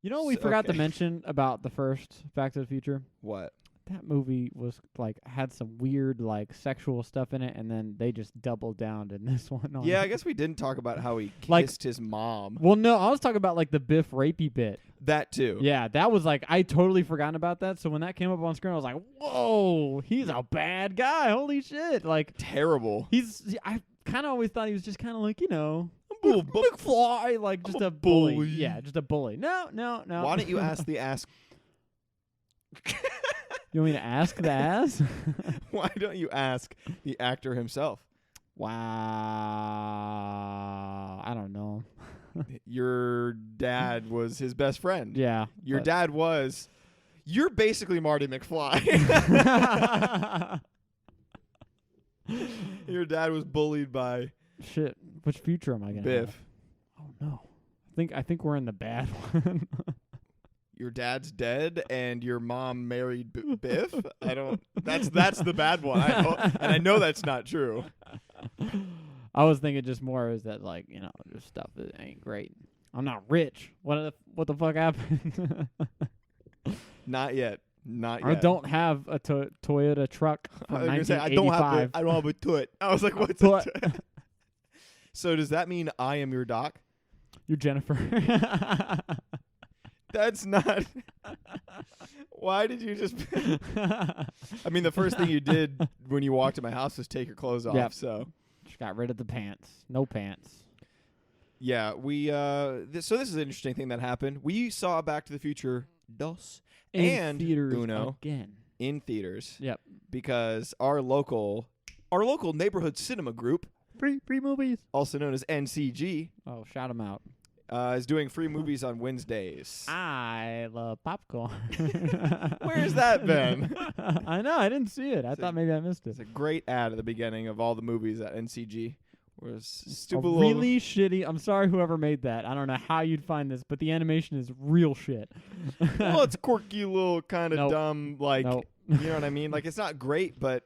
You know what we forgot to mention about the first Back to the Future? What? That movie was like had some weird like sexual stuff in it, and then they just doubled down in this one. Yeah, I guess we didn't talk about how he Like- kissed his mom. Well, no, I was talking about like the Biff rapey bit. That too. Yeah, that was like I totally forgotten about that. So when that came up on screen, I was like, "Whoa, he's a bad guy! Holy shit!" Like Terrible. I kind of always thought he was just kind of like Bull- McFly, like just I'm a a bully. bully. Yeah, just a bully. No. Why don't you ask the ass? You want me to ask the ass? Why don't you ask the actor himself? Wow, I don't know. Your dad was his best friend. Yeah, Your but- dad was. You're basically Marty McFly. Your dad was bullied by Shit, which future am I gonna have? Biff. Oh no, I think we're in the bad one. Your dad's dead and your mom married Biff. I don't. That's the bad one. I know that's not true. I was thinking just more is that like just stuff that ain't great. I'm not rich. What the fuck happened? Not yet. Not yet. I don't have a Toyota truck from I was gonna say, 1985. I don't have a toot. I was like, what's a Toot. toot? So does that mean I am your doc? You're Jennifer. That's not. Why did you just? I mean, the first thing you did when you walked in my house was take your clothes off. Yep. So Just got rid of the pants. No pants. yeah, we. So this is an interesting thing that happened. We saw Back to the Future Dos In and theaters Uno again. in theaters. Yep. Because our local neighborhood cinema group, Free movies. also known as NCG, Oh, shout them out. is doing free movies on Wednesdays. I love popcorn. Where's that been? I know. I didn't see it. I thought maybe I missed it. It's a great ad at the beginning of all the movies at NCG. Whereas A stupid little really shitty. I'm sorry, whoever made that. I don't know how you'd find this, but the animation is real shit. well, it's quirky little kind of Nope. dumb, like Nope. you know what I mean? Like it's not great, but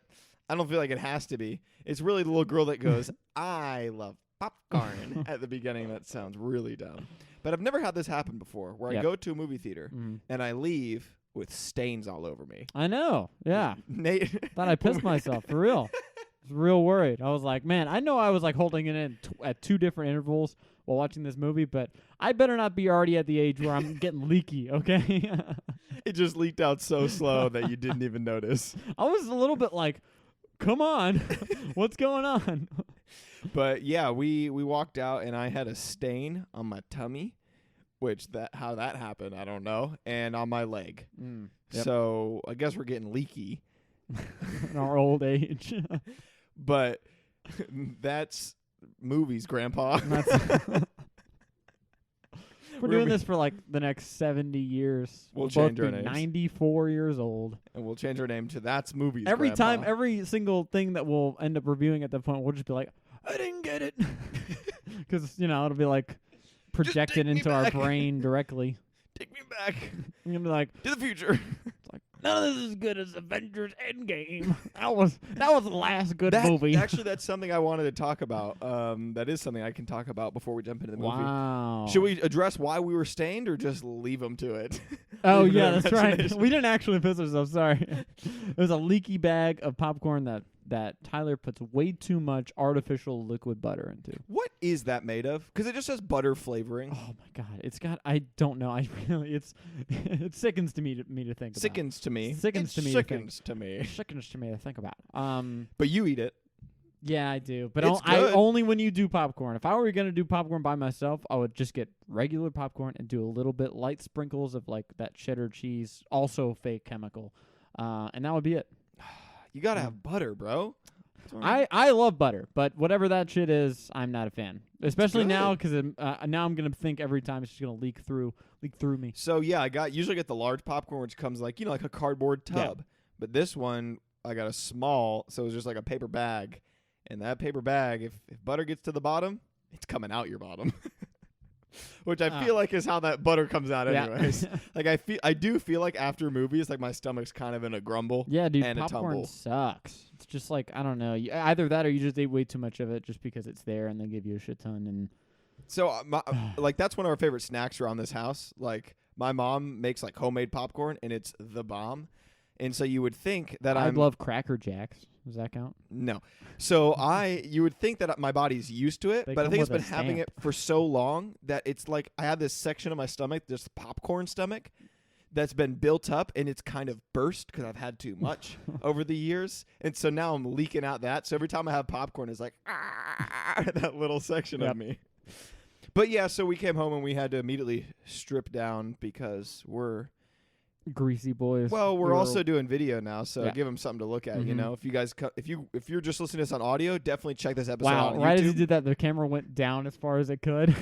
I don't feel like it has to be. It's really the little girl that goes, "I love popcorn" at the beginning. That sounds really dumb. But I've never had this happen before, where I Yep. go to a movie theater Mhm. and I leave with stains all over me. I know. Yeah. Nate, Thought I pissed myself for real. I was real worried. I was like, man, I know I was like holding it in at two different intervals while watching this movie, but I better not be already at the age where I'm getting leaky, okay? it just leaked out so slow that you didn't even notice. I was a little bit like, come on, what's going on? But yeah, we walked out and I had a stain on my tummy, which how that happened, I don't know, and on my leg. Yep. So I guess we're getting leaky. In our old age. But that's movies, Grandpa. We're doing this for like the next 70 years. We'll both change our be names. 94 years old. And we'll change our name to That's Movies, Every Grandpa. time, every single thing that we'll end up reviewing at that point, we'll just be like, I didn't get it. Because, it'll be like projected take me into our back. brain directly. Take me back I'm going to be like, to the future. none of this is as good as Avengers Endgame. That was the last good That- movie. Actually, that's something I wanted to talk about. That is something I can talk about before we jump into the movie. Wow. Should we address why we were stained or just leave them to it? Oh, Leave it yeah, to that's right. imagination. We didn't actually piss ourselves. Sorry. It was a leaky bag of popcorn that Tyler puts way too much artificial liquid butter into. What is that made of? Because it just says butter flavoring. Oh my god, it's got. I don't know. I really, it sickens to me to think about. Sickens to me. Sickens It to me to Sickens to me. Sickens to me to think about. But you eat it. Yeah, I do, but It's I good. only when you do popcorn. If I were gonna do popcorn by myself, I would just get regular popcorn and do a little bit light sprinkles of like that cheddar cheese, also fake chemical, and that would be it. You gotta have butter, bro. I love butter, but whatever that shit is, I'm not a fan. Especially good. now, because now I'm gonna think every time it's just gonna leak through me. So yeah, usually get the large popcorn, which comes like like a cardboard tub. But this one I got a small, so it was just like a paper bag. And that paper bag, if butter gets to the bottom, it's coming out your bottom. Which I feel like is how that butter comes out anyways. Like I do feel like after movies, like my stomach's kind of in a grumble. Yeah, dude, and a popcorn tumble. sucks. It's just like, I don't know. Either that or you just ate way too much of it just because it's there and they give you a shit ton. And So like that's one of our favorite snacks around this house. Like My mom makes like homemade popcorn, and it's the bomb. And so you would think that I love Cracker Jacks. Does that count? No. So you would think that my body's used to it, They but I come think it's with been a having stamp. it for so long that it's like I have this section of my stomach, this popcorn stomach, that's been built up, and it's kind of burst because I've had too much over the years. And so now I'm leaking out that. So every time I have popcorn, it's like, that little section of me. But yeah, so we came home and we had to immediately strip down because we're Greasy boys. Well, we're also doing video now, so Yeah. give them something to look at. You Mhm. know, if you guys, if you're just listening to this on audio, definitely check this episode wow, out on right as YouTube. he did that, the camera went down as far as it could.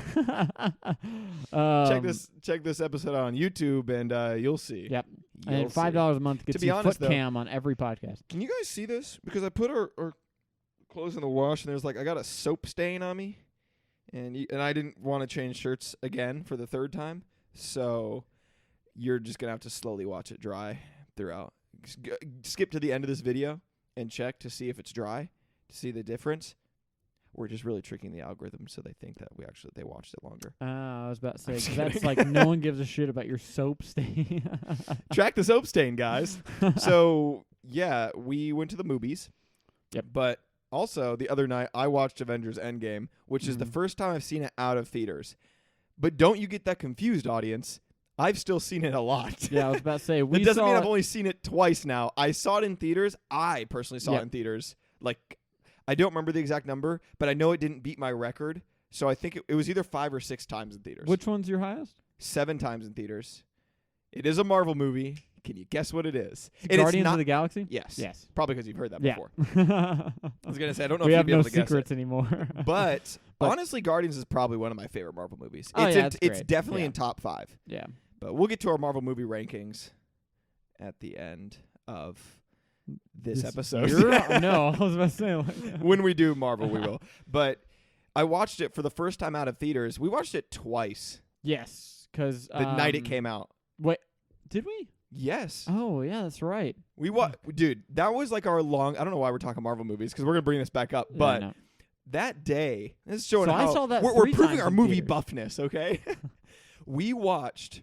Check this episode out on YouTube, and you'll see. Yep. You'll And $5 a month gets be you honest, foot though- cam on every podcast. Can you guys see this? Because I put our clothes in the wash, and there's like I got a soap stain on me, and I didn't want to change shirts again for the third time, so you're just gonna have to slowly watch it dry throughout. Skip to the end of this video and check to see if it's dry, to see the difference. We're just really tricking the algorithm so they think that they watched it longer. I was about to say, I'm just 'cause that's kidding. like no one gives a shit about your soap stain. Track the soap stain, guys. So yeah, we went to the movies. Yep. But also the other night I watched Avengers Endgame, which is the Mhm. first time I've seen it out of theaters. But don't you get that confused, audience? I've still seen it a lot. Yeah, I was about to say, we It doesn't saw mean it- I've only seen it twice now. I saw it in theaters. I personally saw Yep. it in theaters. Like, I don't remember the exact number, but I know it didn't beat my record. So I think it was either 5 or 6 times in theaters. Which one's your highest? 7 times in theaters. It is a Marvel movie. Can you guess what it is? And Guardians it's not, of the Galaxy? Yes. Yes. Probably because you've heard that Yeah. before. I was going to say, I don't know We if have you'd be no able to guess secrets it. anymore. But, But- honestly, Guardians is probably one of my favorite Marvel movies. Oh, it's yeah, it's it's great. definitely Yeah. in top 5. Yeah. But we'll get to our Marvel movie rankings at the end of this episode. No, I was about to say. Like, When we do Marvel, we will. But I watched it for the first time out of theaters. We watched it twice yes, because the night it came out. Wait, did we? Yes. Oh, yeah, that's right. Dude, that was like our long. I don't know why we're talking Marvel movies because we're gonna bring this back up. Yeah, But no. that day, this is showing So I how saw that we're 3 proving times our in movie theaters. buffness. Okay, we watched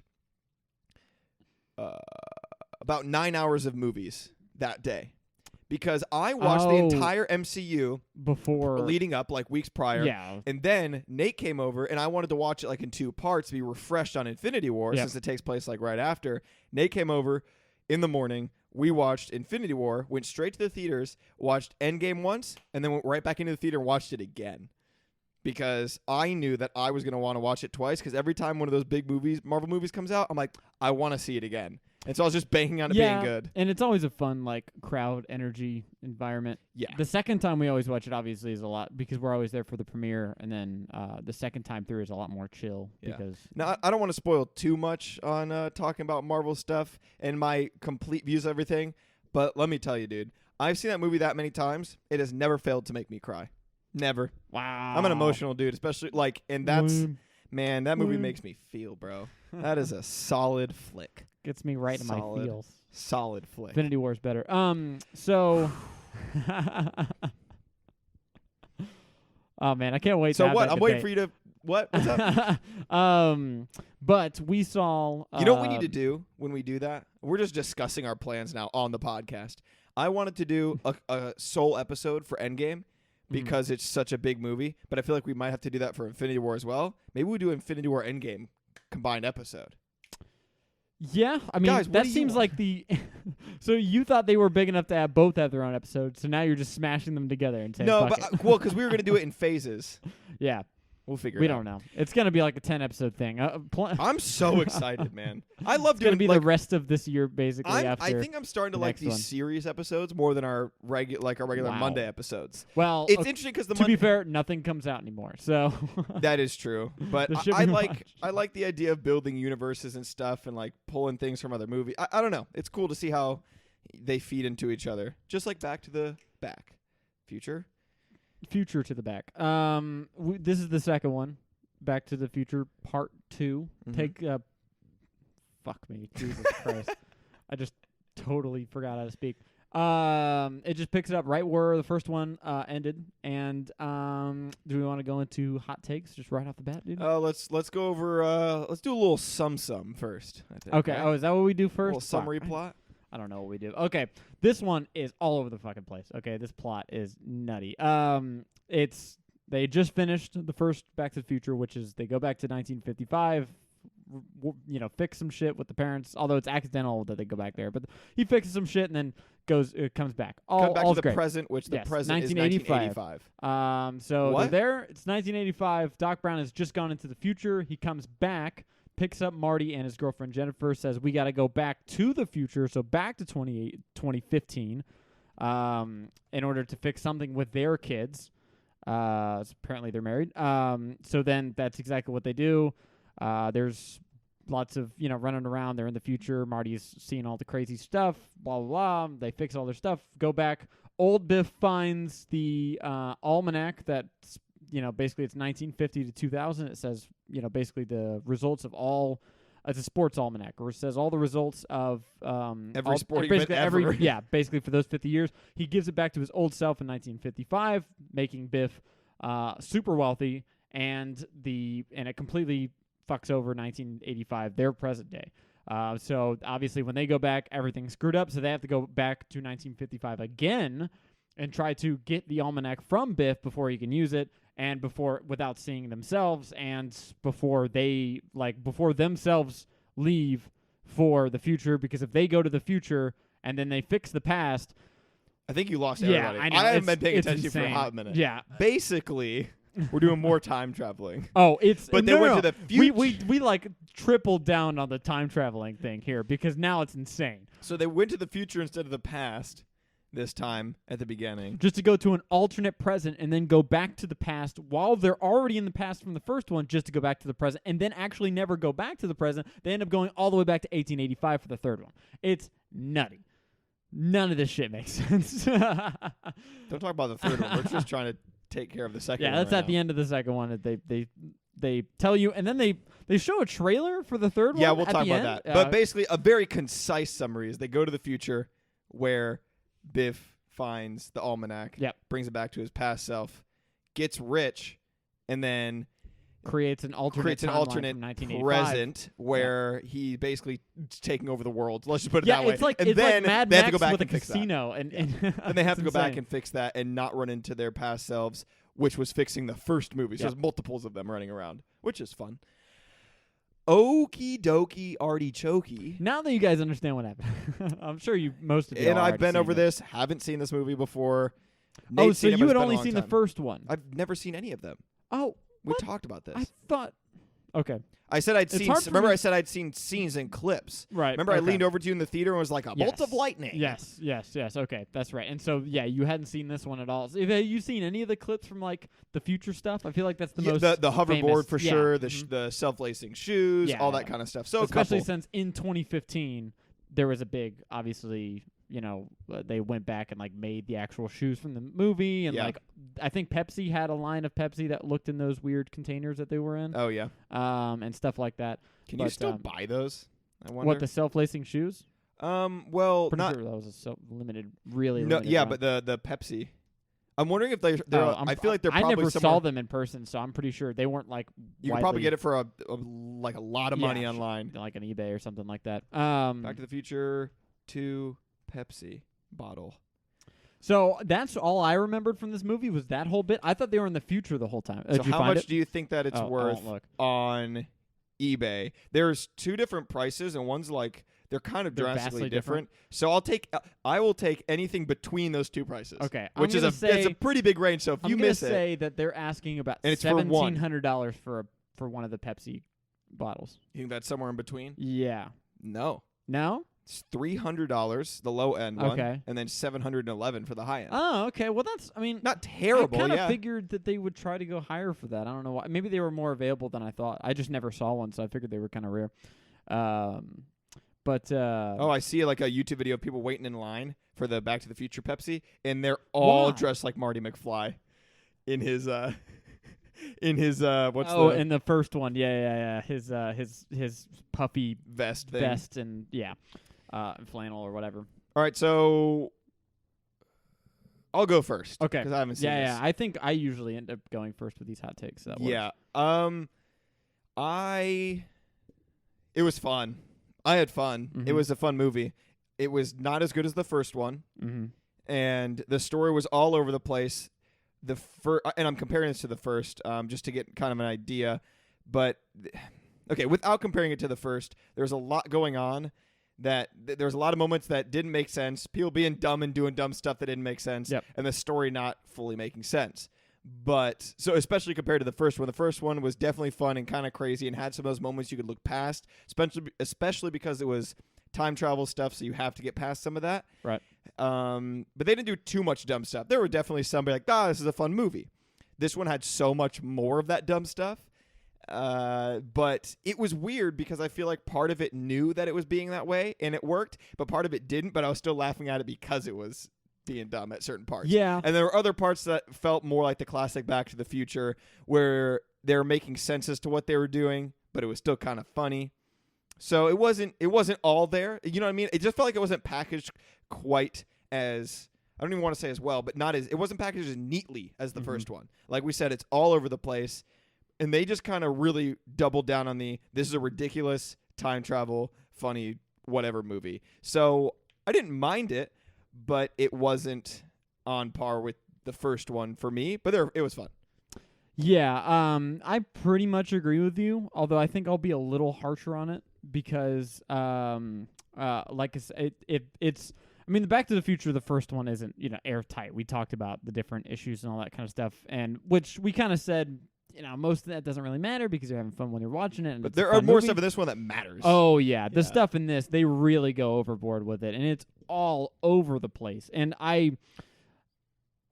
about 9 hours of movies that day because I watched the Oh. entire MCU Before. leading up like weeks prior. Yeah. And then Nate came over, and I wanted to watch it like in 2 parts to be refreshed on Infinity War Yep. since it takes place like right after. Nate came over in the morning. We watched Infinity War, went straight to the theaters, watched Endgame once, and then went right back into the theater and watched it again. Because I knew that I was going to want to watch it twice because every time one of those big movies, Marvel movies comes out, I'm like, I want to see it again. And so I was just banking on it being good. And it's always a fun, like, crowd energy environment. Yeah. The second time we always watch it, obviously, is a lot because we're always there for the premiere. And then the second time through is a lot more chill Yeah. because. Now, I don't want to spoil too much on talking about Marvel stuff and my complete views of everything, but let me tell you, dude, I've seen that movie that many times. It has never failed to make me cry. Never. Wow. I'm an emotional dude, especially like, and that's, Lame. man, that movie Lame. makes me feel, bro. That is a solid flick. Gets me right in my Solid. feels. Solid flick. Infinity War is better. So. Oh man, I can't wait. So to have what? that I'm waiting debate. for you to, what's up? But we saw. You know what we need to do when we do that? We're just discussing our plans now on the podcast. I wanted to do a sole episode for Endgame because it's such a big movie, but I feel like we might have to do that for Infinity War as well. Maybe we do Infinity War Endgame combined episode. Yeah, I mean Guys, what that do you seems want? like the. So you thought they were big enough to have both have their own episodes, so now you're just smashing them together and saying, No, "Fuck but it." well, because we were gonna do it in phases. Yeah, We'll figure we it out. don't know. It's gonna be like a 10-episode thing. I'm so excited, man. I love It's gonna doing be like the rest of this year, basically. I after think I'm starting to the like next these one. series episodes more than our regular Wow. Monday episodes. well, It's okay, interesting because the to be Monday fair, nothing comes out anymore. So that is true, but There should I be like much. I like the idea of building universes and stuff and like pulling things from other movies. I don't know. It's cool to see how they feed into each other, just like Back to the Future. Future to the back. This is the second one. Back to the Future Part 2. Mhm. Take fuck me, Jesus Christ. I just totally forgot how to speak. It just picks it up right where the first one ended. And do we want to go into hot takes just right off the bat, dude? Let's go over. Let's do a little sum first. I think, Okay. right? Oh, is that what we do A first? little summary Fuck. plot. I don't know what we do. Okay, this one is all over the fucking place. Okay, this plot is nutty. They just finished the first Back to the Future, which is they go back to 1955, fix some shit with the parents. Although it's accidental that they go back there, but he fixes some shit and then comes back. Come back to the great. present, which the Yes, present is 1985. 1985. So What? they're there. It's 1985. Doc Brown has just gone into the future. He comes back, picks up Marty and his girlfriend Jennifer, says we got to go back to the future, so back to 2015, in order to fix something with their kids. Apparently they're married. So then that's exactly what they do. There's lots of, running around. They're in the future. Marty's seeing all the crazy stuff, blah, blah, blah. They fix all their stuff, go back. Old Biff finds the almanac that's, basically it's 1950 to 2000. It says, basically the results of all. It's a sports almanac, where it says all the results of Every sporting event ever. Yeah, basically for those 50 years. He gives it back to his old self in 1955, making Biff super wealthy, and it completely fucks over 1985, their present day. So obviously when they go back, everything's screwed up, so they have to go back to 1955 again and try to get the almanac from Biff before he can use it, and without seeing themselves, and before themselves leave for the future, because if they go to the future and then they fix the past. I think you lost Yeah, everybody. I know. haven't been paying It's attention for a insane. hot minute. Yeah. Basically, we're doing more time traveling. Oh, But they went to the future. We like tripled down on the time traveling thing here, because now it's insane. So they went to the future instead of the past this time at the beginning. Just to go to an alternate present and then go back to the past while they're already in the past from the first one, just to go back to the present, and then actually never go back to the present. They end up going all the way back to 1885 for the third one. It's nutty. None of this shit makes sense. Don't talk about the third one. We're just trying to take care of the second one. Yeah, that's at the end of the second one that they tell you, and then they show a trailer for the third one. Yeah, we'll at talk the about end. that. But basically, a very concise summary is they go to the future where Biff finds the almanac, Yep. brings it back to his past self, gets rich, and then creates an alternate timeline from 1985. present where he basically is taking over the world. Let's just put it Yeah, that way. it's like and then Mad they have to Max go back with a and fix that. casino, and Then they have to go it's back insane. and fix that and not run into their past selves, which was fixing the first movie. So Yep. there's multiples of them running around, which is fun. Okie dokie artichokey. Now that you guys understand what happened, I'm sure most of you. And I've been over this. this, haven't seen this movie before. Oh, Nate's so seen it, but you it's had been a only long seen the time. first one. I've never seen any of them. Oh, We what? talked about this. I thought. Okay, I said I'd It's seen. hard for Remember, me- I said I'd seen scenes and clips. right. Remember, I okay. leaned over to you in the theater and was like, "A bolt of Yes. lightning." Yes. Okay, that's right. And so, yeah, you hadn't seen this one at all. So, have you seen any of the clips from like the future stuff? I feel like that's the Yeah, most the hoverboard famous. for Yeah. sure. Mhm. The self-lacing shoes, Yeah, all that yeah. kind of stuff. So especially a couple. since in 2015 there was a big, obviously, they went back and like made the actual shoes from the movie, and Yeah. like I think Pepsi had a line of Pepsi that looked in those weird containers that they were in, Oh yeah. and stuff like that. Can you But, still buy those? I wonder. What, the self-lacing shoes? Well, Pretty not sure that was a limited, really no. limited Yeah, run. but the Pepsi. I'm wondering if they're. I feel like they're I probably never somewhere. saw them in person, so I'm pretty sure they weren't like You can probably widely- get it for a lot of money Yeah, online. like an eBay or something like that. Back to the Future 2 Pepsi bottle. So that's all I remembered from this movie was that whole bit. I thought they were in the future the whole time. So Did you how find much it? do you think that it's Oh, I worth won't look. on eBay? There's two different prices, and one's like they're kind of They're drastically vastly different. So I will take anything between those two prices. Okay, which is it's a pretty big range. So if I'm you gonna miss it, say that they're asking about And it's for one. $1,700 for one of the Pepsi bottles. you think that's somewhere in between? Yeah. No, No? it's $300 the low end one, Okay. and then $711 for the high end. Oh, okay. Well, that's. I mean, Not terrible. I kind of yeah. figured that they would try to go higher for that. I don't know why. Maybe they were more available than I thought. I just never saw one, so I figured they were kind of rare. But Oh, I see like a YouTube video of people waiting in line for the Back to the Future Pepsi, and they're all Why? dressed like Marty McFly in his what's in the first one, yeah. His puffy vest thing. vest and flannel or whatever. All right, so I'll go first. Okay. Because I haven't seen this. Yeah. I think I usually end up going first with these hot takes. So that works. Yeah. It was fun. I had fun. Mhm. It was a fun movie. It was not as good as the first one, and the story was all over the place. And I'm comparing this to the first, just to get kind of an idea. But okay, without comparing it to the first, there's a lot going on. There's a lot of moments that didn't make sense. People being dumb and doing dumb stuff that didn't make sense, and the story not fully making sense. But so especially compared to the first one was definitely fun and kind of crazy and had some of those moments you could look past, especially because it was time travel stuff, so you have to get past some of that. Right. But they didn't do too much dumb stuff. There were definitely somebody like, this is a fun movie. This one had so much more of that dumb stuff. But it was weird because I feel like part of it knew that it was being that way and it worked, but part of it didn't, but I was still laughing at it because it was being dumb at certain parts. Yeah. And there were other parts that felt more like the classic Back to the Future where they were making sense as to what they were doing, but it was still kind of funny. So it wasn't all there. You know what I mean? It just felt like it wasn't packaged quite as, I don't even want to say as well, but it wasn't packaged as neatly as the first one. Like we said, it's all over the place. And they just kind of really doubled down on this is a ridiculous time travel, funny, whatever movie. So I didn't mind it, but it wasn't on par with the first one for me. But it was fun. Yeah, I pretty much agree with you, although I think I'll be a little harsher on it because, like I said, it's. I mean, the Back to the Future, the first one isn't airtight. We talked about the different issues and all that kind of stuff, and which we kind of said. Most of that doesn't really matter because you're having fun when you're watching it. And but there are more stuff in this one that matters. Oh, yeah. The stuff in this, they really go overboard with it, and it's all over the place.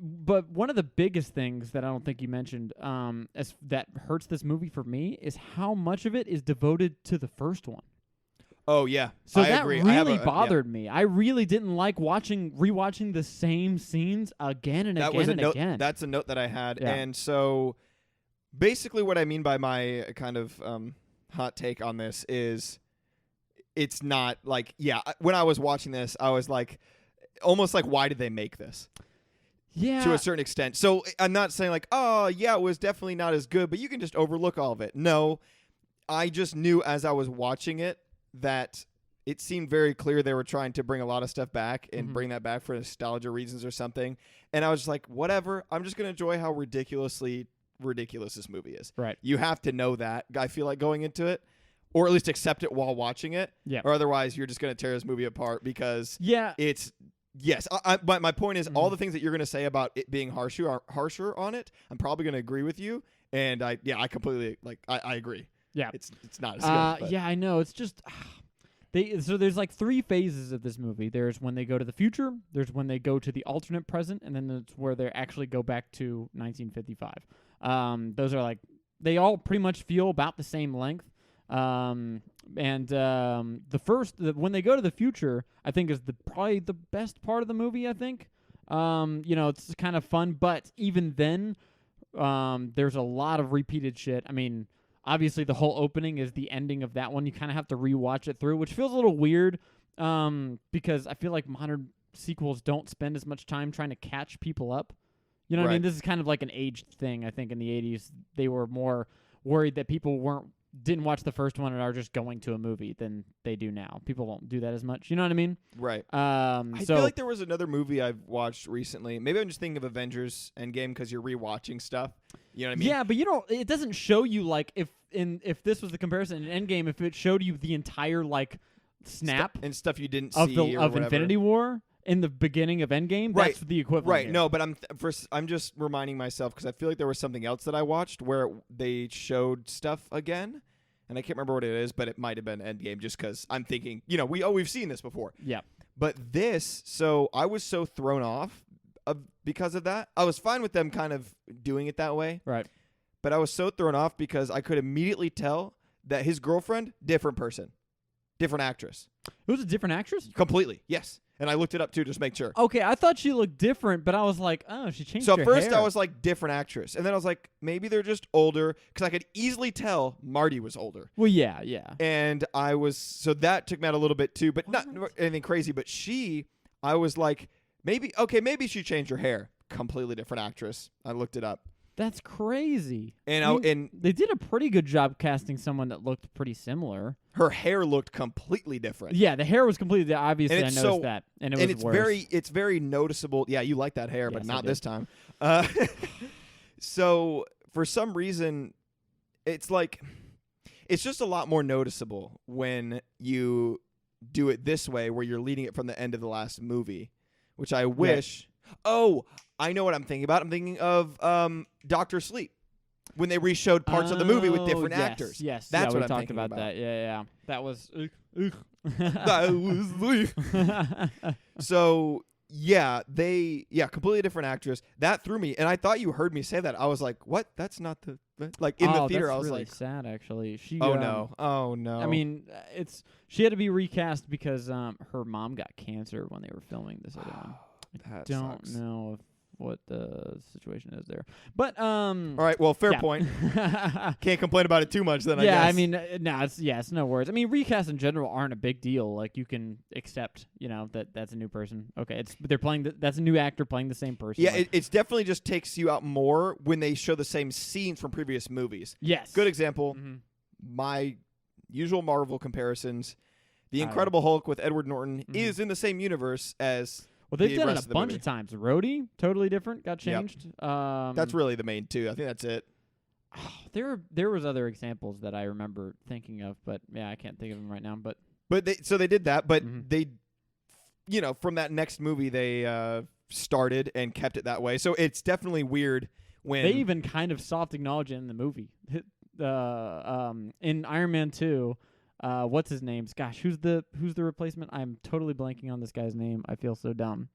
But one of the biggest things that I don't think you mentioned that hurts this movie for me is how much of it is devoted to the first one. Oh, yeah. So I that agree. really bothered me. I really didn't like rewatching the same scenes again and again. That's a note that I had. Yeah. And so basically what I mean by my kind of hot take on this is it's not like, when I was watching this, I was like, almost like, why did they make this? Yeah. To a certain extent. So I'm not saying like, it was definitely not as good, but you can just overlook all of it. No, I just knew as I was watching it that it seemed very clear they were trying to bring a lot of stuff back and bring that back for nostalgia reasons or something. And I was just like, whatever. I'm just going to enjoy how ridiculous this movie is. Right. You have to know that, I feel like, going into it, or at least accept it while watching it. Yeah. Or otherwise you're just going to tear this movie apart because it's yes. But my point is all the things that you're going to say about it being harsher on it, I'm probably going to agree with you. And I completely I agree. Yeah. It's not as good. But. Yeah, I know. It's just so there's like three phases of this movie. There's when they go to the future, there's when they go to the alternate present, and then there's where they actually go back to 1955. Those are like they all pretty much feel about the same length. The first when they go to the future, I think is probably the best part of the movie. I think, it's kind of fun, but even then, there's a lot of repeated shit. I mean, obviously the whole opening is the ending of that one. You kind of have to rewatch it through, which feels a little weird, because I feel like modern sequels don't spend as much time trying to catch people up. You know what I mean? This is kind of like an aged thing. I think in the 80s they were more worried that people didn't watch the first one and are just going to a movie than they do now. People don't do that as much. You know what I mean? Right. I feel like there was another movie I've watched recently. Maybe I'm just thinking of Avengers Endgame because you're rewatching stuff. You know what I mean? Yeah, but it doesn't show you like if this was the comparison in Endgame, if it showed you the entire like snap and stuff you didn't see of Infinity War in the beginning of Endgame, that's the equivalent. Right. Here. No, but I'm just reminding myself because I feel like there was something else that I watched where they showed stuff again, and I can't remember what it is, but it might have been Endgame just because I'm thinking, we've seen this before. Yeah. But so I was so thrown off because of that. I was fine with them kind of doing it that way. Right. But I was so thrown off because I could immediately tell that his girlfriend, different person, different actress. It was a different actress? Completely, yes. And I looked it up, too, just to make sure. Okay, I thought she looked different, but I was like, oh, she changed her hair. So first I was like, different actress. And then I was like, maybe they're just older. Because I could easily tell Marty was older. Well, yeah. And so that took me out a little bit, too. But not anything crazy. But I was like, Maybe she changed her hair. Completely different actress. I looked it up. That's crazy. And and they did a pretty good job casting someone that looked pretty similar. Her hair looked completely different. Yeah, the hair was completely obviously. I noticed that, and it's worse. it's very noticeable. Yeah, you like that hair, Yes, but not I this time. So for some reason, it's like it's just a lot more noticeable when you do it this way, where you're leading it from the end of the last movie, which I wish. Yeah. Oh, I know what I'm thinking about. I'm thinking of Dr. Sleep. When they reshowed parts of the movie with different actors. Yes, that's what we I'm talked thinking about. That. Yeah. That was. That was. So completely different actress. That threw me, and I thought you heard me say that. I was like, "What? That's not the like in the theater." That's I was really like, sad. Actually, she. Oh no. I mean, she had to be recast because her mom got cancer when they were filming this other one. I don't know what the situation is there, but all right, well, fair point. Can't complain about it too much then. Yeah, I guess. I mean, it's no worries. I mean, recasts in general aren't a big deal. Like, you can accept, that's a new person. Okay, they're playing that's a new actor playing the same person. Yeah, it's definitely just takes you out more when they show the same scenes from previous movies. Yes, good example. My usual Marvel comparisons: The Incredible Hulk with Edward Norton is in the same universe as. Well, they've done it a bunch of times. Rhodey, totally different, got changed. Yep. That's really the main two. I think that's it. There was other examples that I remember thinking of, but I can't think of them right now. But they did that, but they, from that next movie they started and kept it that way. So it's definitely weird when they even kind of soft acknowledge it in the movie. In Iron Man 2. What's his name? Gosh, who's the replacement? I'm totally blanking on this guy's name. I feel so dumb.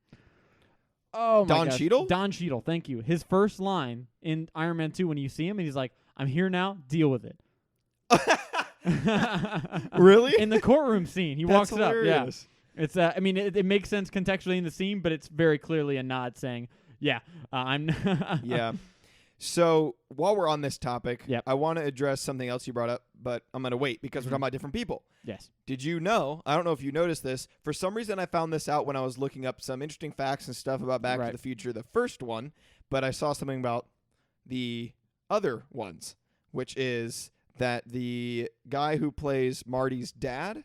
Oh my gosh. Cheadle? Don Cheadle, thank you. His first line in Iron Man 2 when you see him and he's like, "I'm here now, deal with it." Really? In the courtroom scene, he walks hilarious. Up. Yeah. It's I mean it makes sense contextually in the scene, but it's very clearly a nod saying, I'm Yeah. So while we're on this topic, yep. I want to address something else you brought up, but I'm going to wait because we're talking about different people. Yes. Did you know, I don't know if you noticed this, for some reason I found this out when I was looking up some interesting facts and stuff about Back to the Future, the first one, but I saw something about the other ones, which is that the guy who plays Marty's dad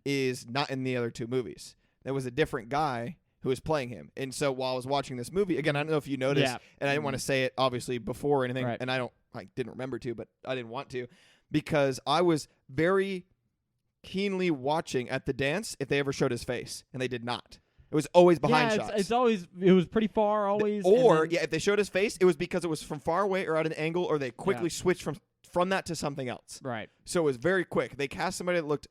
is not in the other two movies. There was a different guy who was playing him. And so while I was watching this movie, again, I don't know if you noticed, and I didn't want to say it obviously before or anything, and I didn't remember to, but I didn't want to, because I was very keenly watching at the dance if they ever showed his face, and they did not. It was always behind shots. It was pretty far always. If they showed his face, it was because it was from far away or at an angle, or they quickly switched from that to something else. Right. So it was very quick. They cast somebody that looked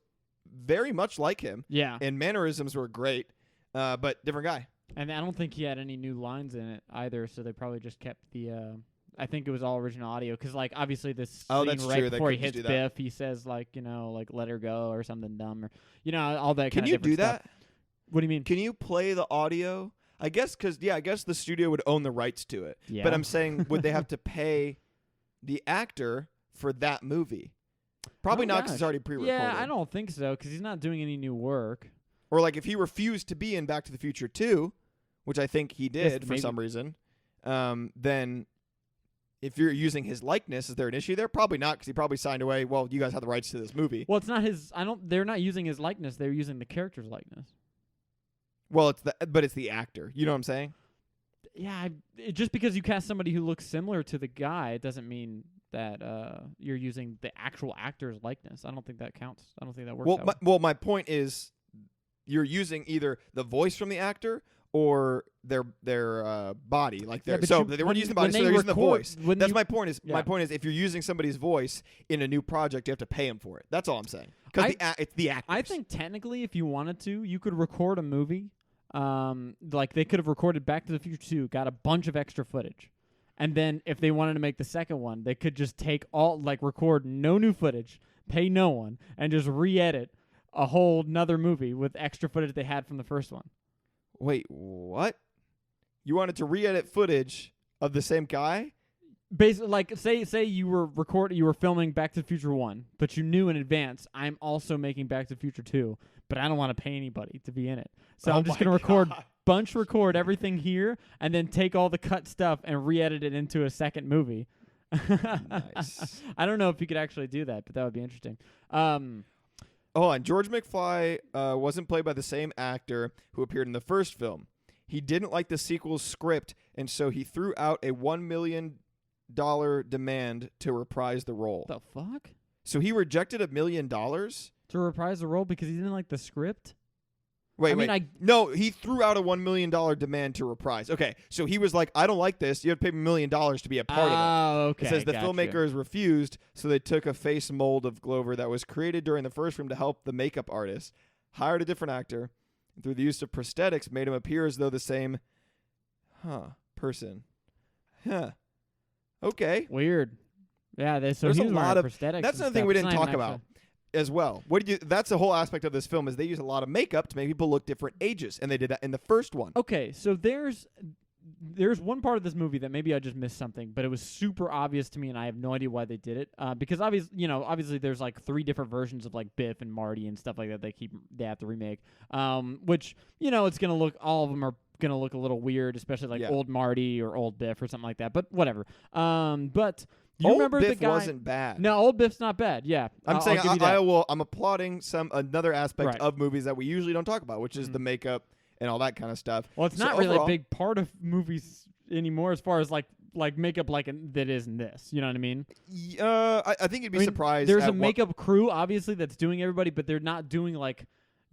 very much like him. Yeah. And mannerisms were great. But different guy. And I don't think he had any new lines in it either, so they probably just kept the I think it was all original audio because, like, obviously this scene right before he hits Biff, he says, like, let her go or something dumb or, all that kind of different stuff. Can you do that? What do you mean? Can you play the audio? I guess because, I guess the studio would own the rights to it. Yeah. But I'm saying, would they have to pay the actor for that movie? Probably not because it's already pre-recorded. Yeah, I don't think so because he's not doing any new work. Or, like, if he refused to be in Back to the Future 2, which I think he did for some reason, then if you're using his likeness, is there an issue there? Probably not, because he probably signed away, well, you guys have the rights to this movie. Well, it's not his... They're not using his likeness. They're using the character's likeness. Well, it's the actor. You know what I'm saying? Yeah, just because you cast somebody who looks similar to the guy, it doesn't mean that you're using the actual actor's likeness. I don't think that counts. I don't think that works. Well, my point is... You're using either the voice from the actor or their body, like their. So they weren't using the body, so they're using the voice. That's my point. My point is, if you're using somebody's voice in a new project, you have to pay them for it. That's all I'm saying. Because it's the actors. I think technically, if you wanted to, you could record a movie. Like they could have recorded Back to the Future 2, got a bunch of extra footage, and then if they wanted to make the second one, they could just record no new footage, pay no one, and just re-edit a whole nother movie with extra footage they had from the first one. Wait, what? You wanted to re-edit footage of the same guy? Basically, like say you were filming Back to the Future 1, but you knew in advance I'm also making Back to the Future 2, but I don't want to pay anybody to be in it. So I'm just going to record bunch record everything here and then take all the cut stuff and re-edit it into a second movie. Nice. I don't know if you could actually do that, but that would be interesting. And George McFly wasn't played by the same actor who appeared in the first film. He didn't like the sequel's script, and so he threw out a $1 million demand to reprise the role. The fuck? So he rejected $1 million? To reprise the role because he didn't like the script? Wait. No, he threw out a $1 million demand to reprise. Okay, so he was like, I don't like this. You have to pay me $1 million to be a part of it. Oh, okay. It says the filmmaker has refused, so they took a face mold of Glover that was created during the first film to help the makeup artist, hired a different actor, and through the use of prosthetics, made him appear as though the same person. Okay. Weird. Yeah, there's a he was lot of prosthetics. That's another thing we didn't talk about as well. That's the whole aspect of this film is they use a lot of makeup to make people look different ages, and they did that in the first one. Okay, so there's one part of this movie that maybe I just missed something, but it was super obvious to me, and I have no idea why they did it. Because obviously there's like 3 different versions of like Biff and Marty and stuff like that they have to remake. Which it's gonna look, all of them are gonna look a little weird, especially like old Marty or old Biff or something like that. But whatever. But you old remember Biff the guy wasn't bad. No, old Biff's not bad. Yeah, I'm saying I'll give you that. I'm applauding another aspect Right. of movies that we usually don't talk about, which is the makeup and all that kind of stuff. Well, it's not really a big part of movies anymore, as far as like makeup that is in this. You know what I mean? I think you'd be surprised. There's a makeup crew, obviously, that's doing everybody, but they're not doing like.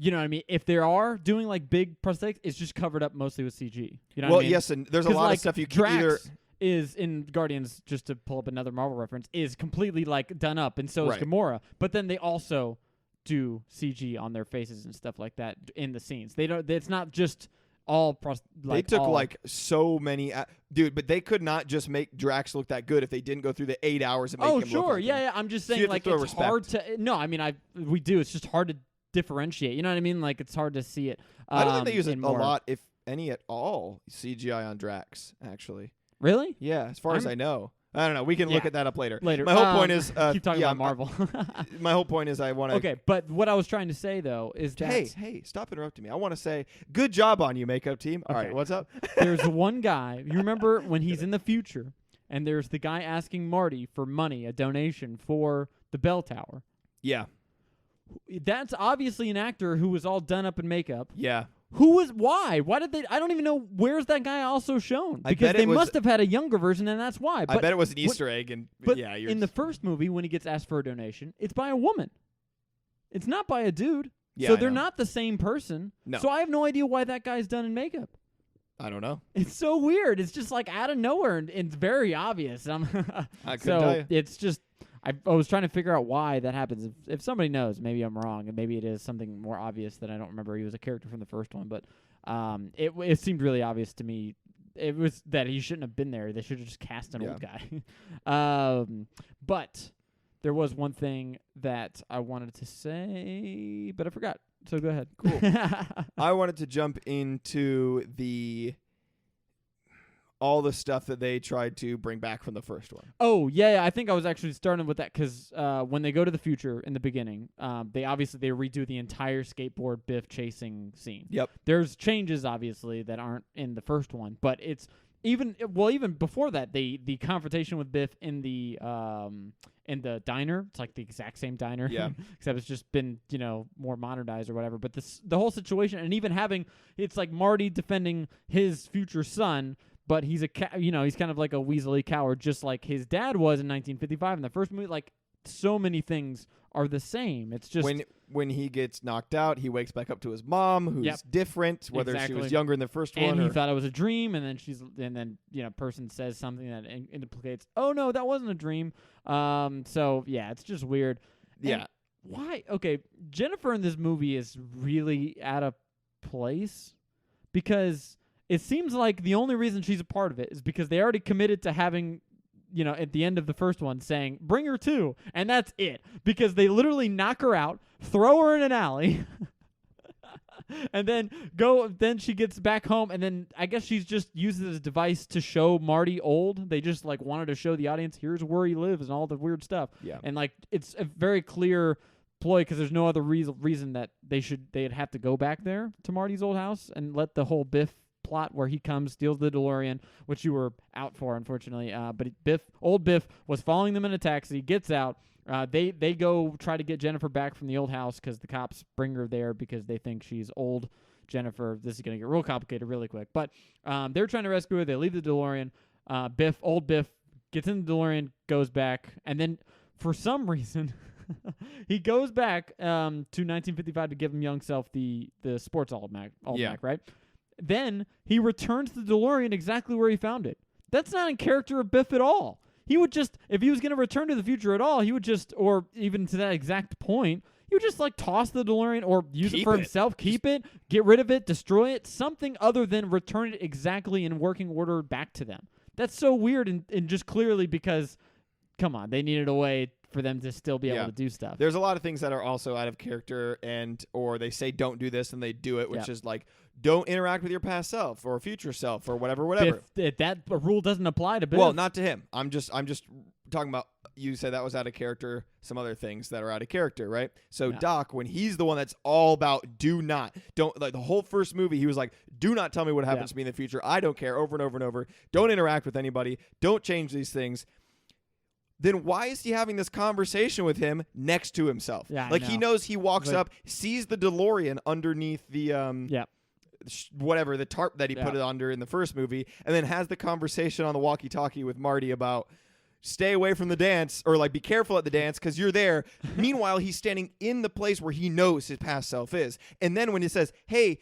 You know what I mean? If they are doing like big prosthetics, it's just covered up mostly with CG. You know what I mean? Yes, and there's a lot of stuff you can Drax either is in Guardians, just to pull up another Marvel reference, is completely like done up, and so is Right. Gamora. But then they also do CG on their faces and stuff like that in the scenes. They don't. It's not just all. They took so many, dude. But they could not just make Drax look that good if they didn't go through the 8 hours of making him look like him. I'm just So you saying, have to like, throw it's hard respect. to. No, I mean, we do. It's just hard to differentiate. You know what I mean? Like, it's hard to see it. I don't think they use it a more. lot, if any at all, CGI on Drax. Actually, Really? yeah. As far as I know, I don't know. We can look at that up later. Later. My whole point is keep talking about Marvel. my whole point is I want to. Okay, but what I was trying to say though is that Hey, stop interrupting me. I want to say, good job on you, makeup team. All Okay. right, what's up? there's one guy. You remember when he's in the future, and there's the guy asking Marty for money, a donation for the bell tower. Yeah, That's obviously an actor who was all done up in makeup. yeah. Why? Why did they? I don't even know. Where's that guy also shown? I Because bet they it was- must have had a younger version, and that's why. I bet it was an Easter egg, and But yeah, in the first movie, when he gets asked for a donation, it's by a woman. It's not by a dude. Yeah, so I they're know. not the same person. No. So I have no idea why that guy's done in makeup. I don't know. It's so weird. It's just like out of nowhere, and it's very obvious. I couldn't so tell you. it's just I was trying to figure out why that happens. If somebody knows, maybe I'm wrong, and maybe it is something more obvious that I don't remember. He was a character from the first one, but it seemed really obvious to me. It was that he shouldn't have been there. They should have just cast an old guy. But there was one thing that I wanted to say, but I forgot. So go ahead. Cool. I wanted to jump into all the stuff that they tried to bring back from the first one. Oh, yeah, I think I was actually starting with that because when they go to the future in the beginning, they redo the entire skateboard Biff chasing scene. Yep. There's changes, obviously, that aren't in the first one, but it's even before that, the confrontation with Biff in the diner, it's like the exact same diner. Yeah. Except it's just been, more modernized or whatever. But the whole situation, and even it's like Marty defending his future son, but he's he's kind of like a weaselly coward, just like his dad was in 1955 in the first movie. Like, so many things are the same. It's just when he gets knocked out, he wakes back up to his mom, who's different, whether she was younger in the first one. And he thought it was a dream, and then person says something that implicates, oh no, that wasn't a dream. So yeah, it's just weird. Yeah. And why? Okay, Jennifer in this movie is really out of place because it seems like the only reason she's a part of it is because they already committed to having, at the end of the first one saying, bring her too. And that's it. Because they literally knock her out, throw her in an alley, and then she gets back home, and then I guess she's just uses this device to show Marty old. They just wanted to show the audience, here's where he lives and all the weird stuff. Yeah. And it's a very clear ploy because there's no other reason that they'd have to go back there to Marty's old house and let the whole Biff plot where he comes, steals the DeLorean, which you were out for, unfortunately. But old Biff was following them in a taxi, gets out. They go try to get Jennifer back from the old house because the cops bring her there because they think she's old Jennifer. This is going to get real complicated really quick. But they're trying to rescue her. They leave the DeLorean. Old Biff gets in the DeLorean, goes back, and then for some reason he goes back to 1955 to give him young self the sports almanac, right? Then he returns the DeLorean exactly where he found it. That's not in character of Biff at all. He would just, if he was going to return to the future at all, he would just, or even to that exact point, he would just like toss the DeLorean or use it for himself, keep it, get rid of it, destroy it, something other than return it exactly in working order back to them. That's so weird and just clearly because, come on, they needed a way for them to still be able to do stuff. There's a lot of things that are also out of character or they say don't do this and they do it, which is like, don't interact with your past self or future self or whatever. If that rule doesn't apply to Biff. Well, not to him. I'm just talking about, you said that was out of character, some other things that are out of character, right? So Doc, when he's the one that's all about don't, like the whole first movie, he was like, do not tell me what happens to me in the future. I don't care, over and over and over. Don't interact with anybody. Don't change these things. Then why is he having this conversation with him next to himself? Yeah, like he knows he walks up, sees the DeLorean underneath the whatever, the tarp that he put it under in the first movie, and then has the conversation on the walkie-talkie with Marty about stay away from the dance or like be careful at the dance because you're there. Meanwhile, he's standing in the place where he knows his past self is. And then when he says, hey,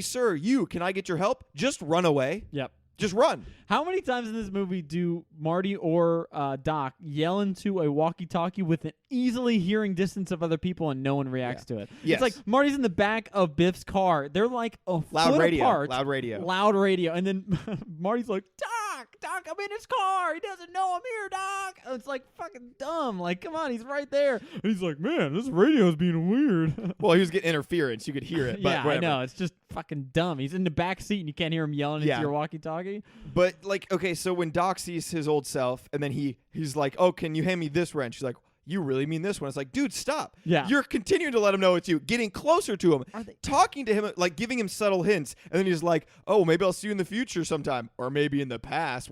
sir, can I get your help? Just run away. Yep. Just run. How many times in this movie do Marty or Doc yell into a walkie-talkie with an easily hearing distance of other people and no one reacts to it? Yes. It's like Marty's in the back of Biff's car. They're like a foot apart. Loud radio. Loud radio. And then Marty's like, Doc, I'm in his car. He doesn't know I'm here, Doc. It's like fucking dumb. Like, come on, he's right there. And he's like, man, this radio's being weird. Well, he was getting interference. You could hear it. But yeah, whatever. I know. It's just fucking dumb. He's in the back seat and you can't hear him yelling into your walkie-talkie. But like, okay, so when Doc sees his old self and then he's like, oh, can you hand me this wrench? She's like, you really mean this one? It's like, dude, stop. Yeah. You're continuing to let him know it's you, getting closer to him, talking to him, like giving him subtle hints. And then he's like, oh, maybe I'll see you in the future sometime. Or maybe in the past.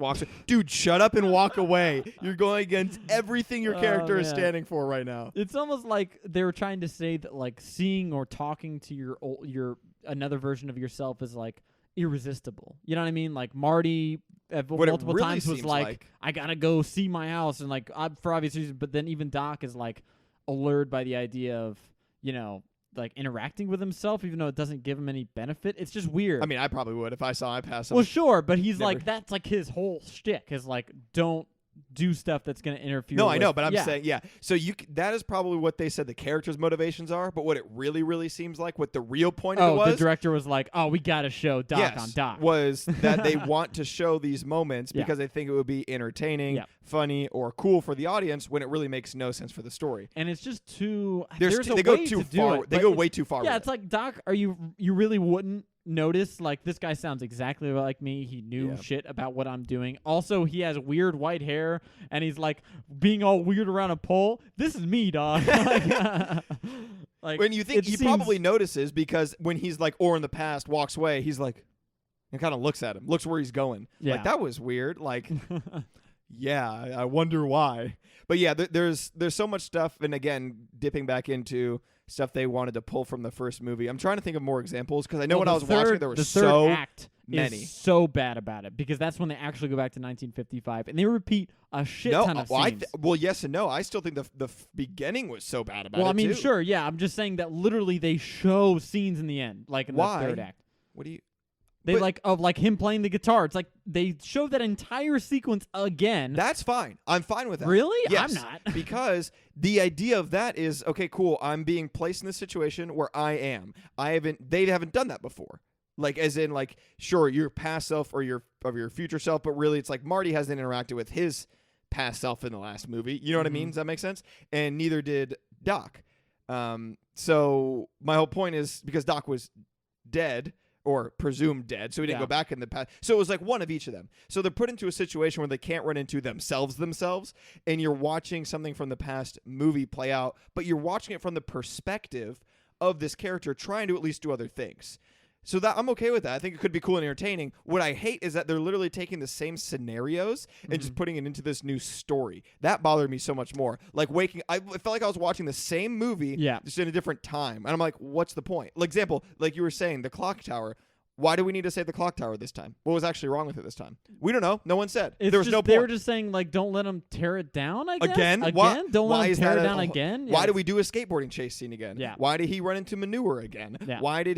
Dude, shut up and walk away. You're going against everything your character is standing for right now. It's almost like they were trying to say that like seeing or talking to your another version of yourself is like irresistible. You know what I mean? Like Marty multiple times was like, I gotta go see my house, and like for obvious reasons. But then even Doc is like allured by the idea of like interacting with himself, even though it doesn't give him any benefit. It's just weird. I mean, I probably would if I saw I pass. Well, sure, but he's like that's like his whole shtick is like don't do stuff that's going to interfere. No, I know, but I'm saying, So that is probably what they said the character's motivations are, but what it really, really seems like, what the real point of it was. The director was like, oh, we got to show Doc on Doc. Was that they want to show these moments because they think it would be entertaining, funny, or cool for the audience when it really makes no sense for the story. And it's just too... They go too far. They go way too far. Yeah, it's like, Doc, you really wouldn't notice, like, this guy sounds exactly like me. He knew shit about what I'm doing. Also, he has weird white hair, and he's like being all weird around a pole. This is me, dog. Like, when you think he probably notices, because when he's like, or in the past, walks away, he's like, and kind of looks at him, looks where he's going. Yeah. Like, that was weird. Like, I wonder why. But yeah, there's so much stuff, and again, dipping back into stuff they wanted to pull from the first movie. I'm trying to think of more examples because I know when I was watching, there were so many. Is so bad about it because that's when they actually go back to 1955 and they repeat a shit ton of scenes. Well, yes and no. I still think the beginning was so bad about it. Well, I mean, too. Sure, yeah. I'm just saying that literally they show scenes in the end, like in the third act. What do you? They of him playing the guitar. It's like they show that entire sequence again. That's fine. I'm fine with that. Really? Yes, I'm not. Because the idea of that is, okay, cool. I'm being placed in this situation where I am. They haven't done that before. Like, as in, like, sure, your past self or your future self, but really it's like Marty hasn't interacted with his past self in the last movie. You know what I mean? Does that make sense? And neither did Doc. So my whole point is, because Doc was dead, or presumed dead, so he didn't go back in the past. So it was like one of each of them. So they're put into a situation where they can't run into themselves, and you're watching something from the past movie play out, but you're watching it from the perspective of this character trying to at least do other things. So that I'm okay with that. I think it could be cool and entertaining. What I hate is that they're literally taking the same scenarios and just putting it into this new story. That bothered me so much more. Like I felt like I was watching the same movie just in a different time. And I'm like, what's the point? Like, example, like you were saying, the clock tower. Why do we need to save the clock tower this time? What was actually wrong with it this time? We don't know. No one said. There was no point. They were just saying, like, don't let them tear it down, I guess? Again? Don't let them tear it down again? Why do we do a skateboarding chase scene again? Yeah. Why did he run into manure again? Yeah. Why did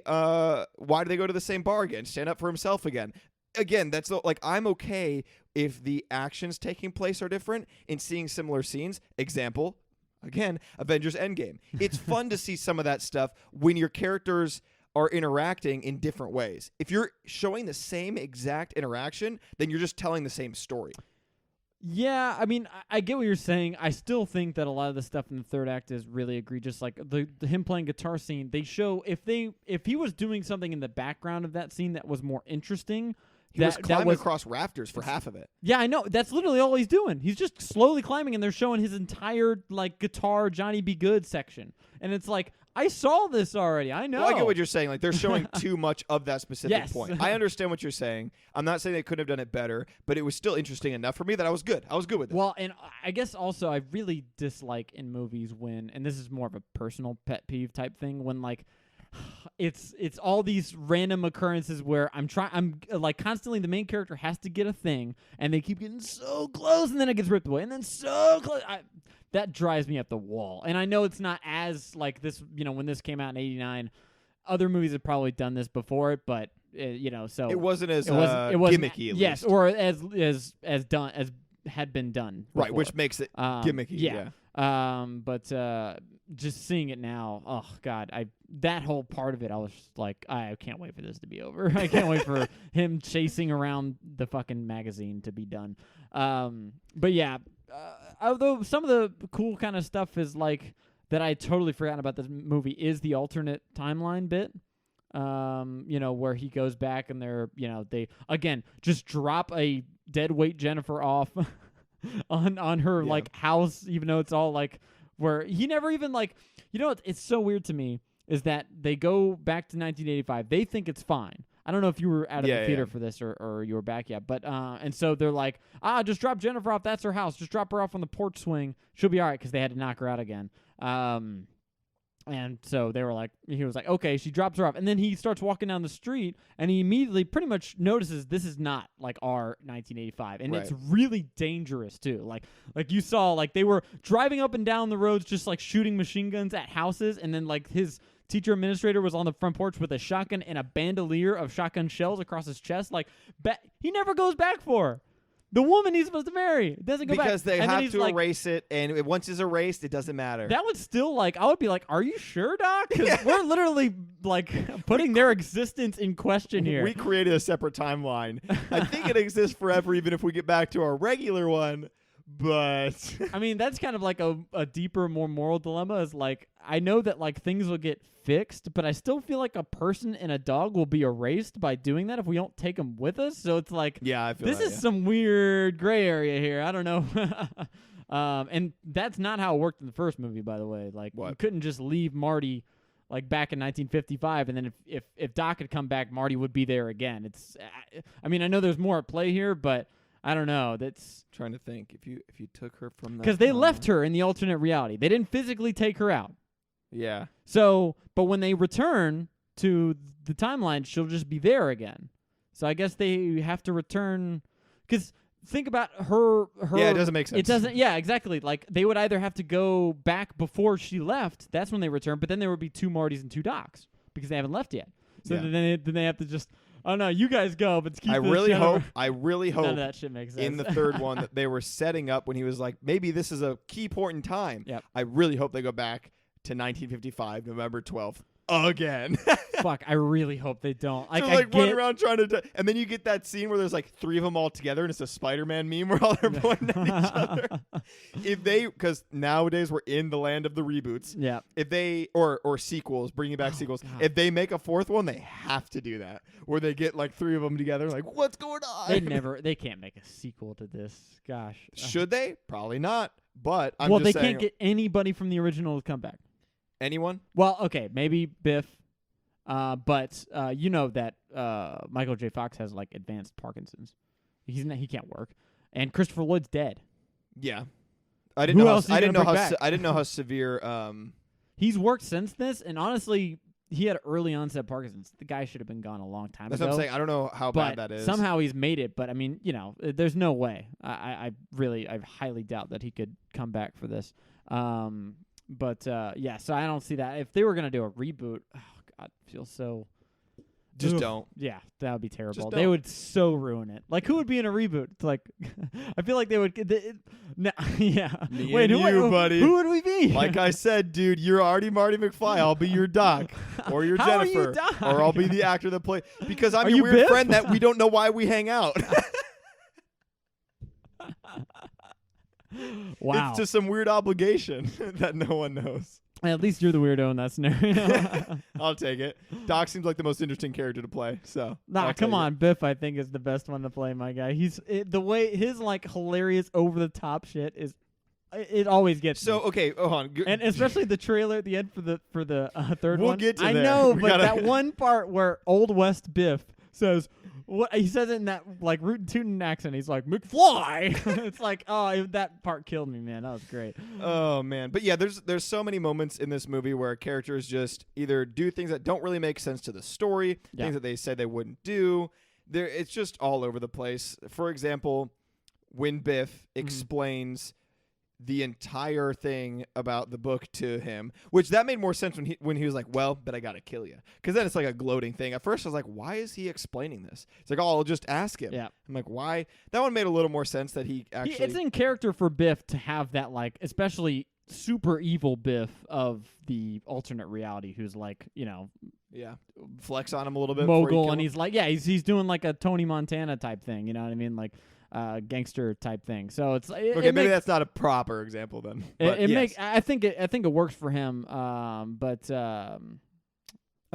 why did they go to the same bar again? Stand up for himself again? Again, that's like, I'm okay if the actions taking place are different and seeing similar scenes. Example, again, Avengers Endgame. It's fun to see some of that stuff when your characters are interacting in different ways. If you're showing the same exact interaction, then you're just telling the same story. Yeah, I mean, I get what you're saying. I still think that a lot of the stuff in the third act is really egregious. Like the him playing guitar scene, they show if he was doing something in the background of that scene that was more interesting. He was climbing across rafters for half of it. Yeah, I know. That's literally all he's doing. He's just slowly climbing, and they're showing his entire like guitar Johnny B. Good section, and it's like, I saw this already. I know. Well, I get what you're saying. Like, they're showing too much of that specific Yes. point. I understand what you're saying. I'm not saying they couldn't have done it better, but it was still interesting enough for me that I was good. I was good with it. Well, and I guess also I really dislike in movies when, and this is more of a personal pet peeve type thing, when like it's all these random occurrences where I'm like constantly the main character has to get a thing, and they keep getting so close, and then it gets ripped away, and then so close. That drives me up the wall. And I know it's not as like this, when this came out in '89, other movies have probably done this before it, but so it wasn't as it wasn't gimmicky. At yes, least. or as done as had been done before. Right, which makes it gimmicky. Yeah. But just seeing it now, oh god, that whole part of it, I was just like, I can't wait for this to be over. I can't wait for him chasing around the fucking magazine to be done. But yeah. Although some of the cool kind of stuff is like that I totally forgotten about this movie is the alternate timeline bit. Where he goes back and they again just drop a dead weight Jennifer off on her like house, even though it's all like where he never even like, it's so weird to me is that they go back to 1985. They think it's fine. I don't know if you were out of the theater for this or you were back yet, but and so they're like, just drop Jennifer off. That's her house. Just drop her off on the porch swing. She'll be all right because they had to knock her out again. And so he was like, okay, she drops her off. And then he starts walking down the street and he immediately pretty much notices this is not like our 1985. And it's really dangerous too. Like you saw, like they were driving up and down the roads just like shooting machine guns at houses. And then like his teacher administrator was on the front porch with a shotgun and a bandolier of shotgun shells across his chest. Like he never goes back for her. The woman he's supposed to marry doesn't go back. Because they have to erase it, and once it's erased, it doesn't matter. That would still, like, I would be like, are you sure, Doc? Because we're literally, like, putting their existence in question here. We created a separate timeline. I think it exists forever, even if we get back to our regular one. But I mean, that's kind of like a deeper, more moral dilemma is like, I know that like things will get fixed, but I still feel like a person and a dog will be erased by doing that if we don't take them with us. So it's like, I feel this is some weird gray area here. I don't know. And that's not how it worked in the first movie, by the way. Like, you couldn't just leave Marty like back in 1955, and then if Doc had come back, Marty would be there again. I mean, I know there's more at play here, but I don't know. That's trying to think if you took her from that, because they left her in the alternate reality. They didn't physically take her out. Yeah. So, but when they return to the timeline, she'll just be there again. So I guess they have to return because think about her. Yeah, it doesn't make sense. It doesn't. Yeah, exactly. Like they would either have to go back before she left. That's when they return. But then there would be 2 Martys and 2 Docs because they haven't left yet. So then they have to just. Oh no, you guys go, but keep I really hope none of that shit makes sense. In the third one that they were setting up when he was like, maybe this is a key point in time. Yep. I really hope they go back to 1955, November 12th. again. Fuck, I really hope they don't. Like, So I like running get, around trying to, and then you get that scene where there's like 3 of them all together, and it's a Spider-Man meme where all they're pointing at each other. If they, because nowadays we're in the land of the reboots. yeah. If they or sequels, bringing back sequels, God. if they make a 4th one, they have to do that, where they get like 3 of them together, like what's going on? They can't make a sequel to this. Gosh. Should they? Probably not. But I'm well, just they saying, can't get anybody from the original to come back. anyone. Well, okay, maybe Biff, but you know that Michael J. Fox has like advanced Parkinson's. He can't work, and Christopher Lloyd's dead. Yeah, I didn't Who know. else How, are I you didn't gonna know bring how. back? I didn't know how severe. He's worked since this, and honestly, he had early onset Parkinson's. The guy should have been gone a long time That's ago. what I'm saying. I don't know how but bad that is. somehow he's made it. But I mean, you know, there's no way. I highly doubt that he could come back for this. But yeah, so I don't see that. If they were gonna do a reboot, oh god, it feels so. Just Ugh. don't. Yeah, that would be terrible. Just They don't. would so ruin it. Like, who would be in a reboot? It's like, I feel like they would. Yeah. Me Wait, and you, buddy. Who would we be? Like I said, dude, you're already Marty McFly. I'll be your Doc, or your How are you Jennifer, Doc? or I'll be the actor that play. Because I'm Are your you weird Biff? friend that we don't know why we hang out. Wow. It's just some weird obligation that no one knows. At least you're the weirdo in that scenario. I'll take it. Doc seems like the most interesting character to play. So Nah, I'll come take on. Biff, I think, is the best one to play, my guy. The way his like hilarious over the top shit is, it always it. gets So me. okay, hold on. And especially the trailer at the end for the third We'll one. get to I there. know, We but gotta- that one part where Old West Biff says, what he says it in that like rootin' tootin' accent. He's like, McFly. It's like, oh, that part killed me, man. That was great. Oh man, but yeah, there's so many moments in this movie where characters just either do things that don't really make sense to the story, Yeah. things that they said they wouldn't do. It's just all over the place. For example, when Biff explains the entire thing about the book to him, which that made more sense when he was like, well, but I gotta kill you, because then it's like a gloating thing. At first I was like, why is he explaining this? It's like, oh, I'll just ask him. Yeah. I'm like, why? That one made a little more sense that he actually It's in character for Biff to have that, like, especially super evil Biff of the alternate reality, who's like, you know, yeah, flex on him a little bit before you mogul, kill and him. he's like, yeah, he's doing like a Tony Montana type thing, you know what I mean, like gangster type thing. So it's Okay, it maybe makes, that's not a proper example then. But it yes. makes I think it works for him. But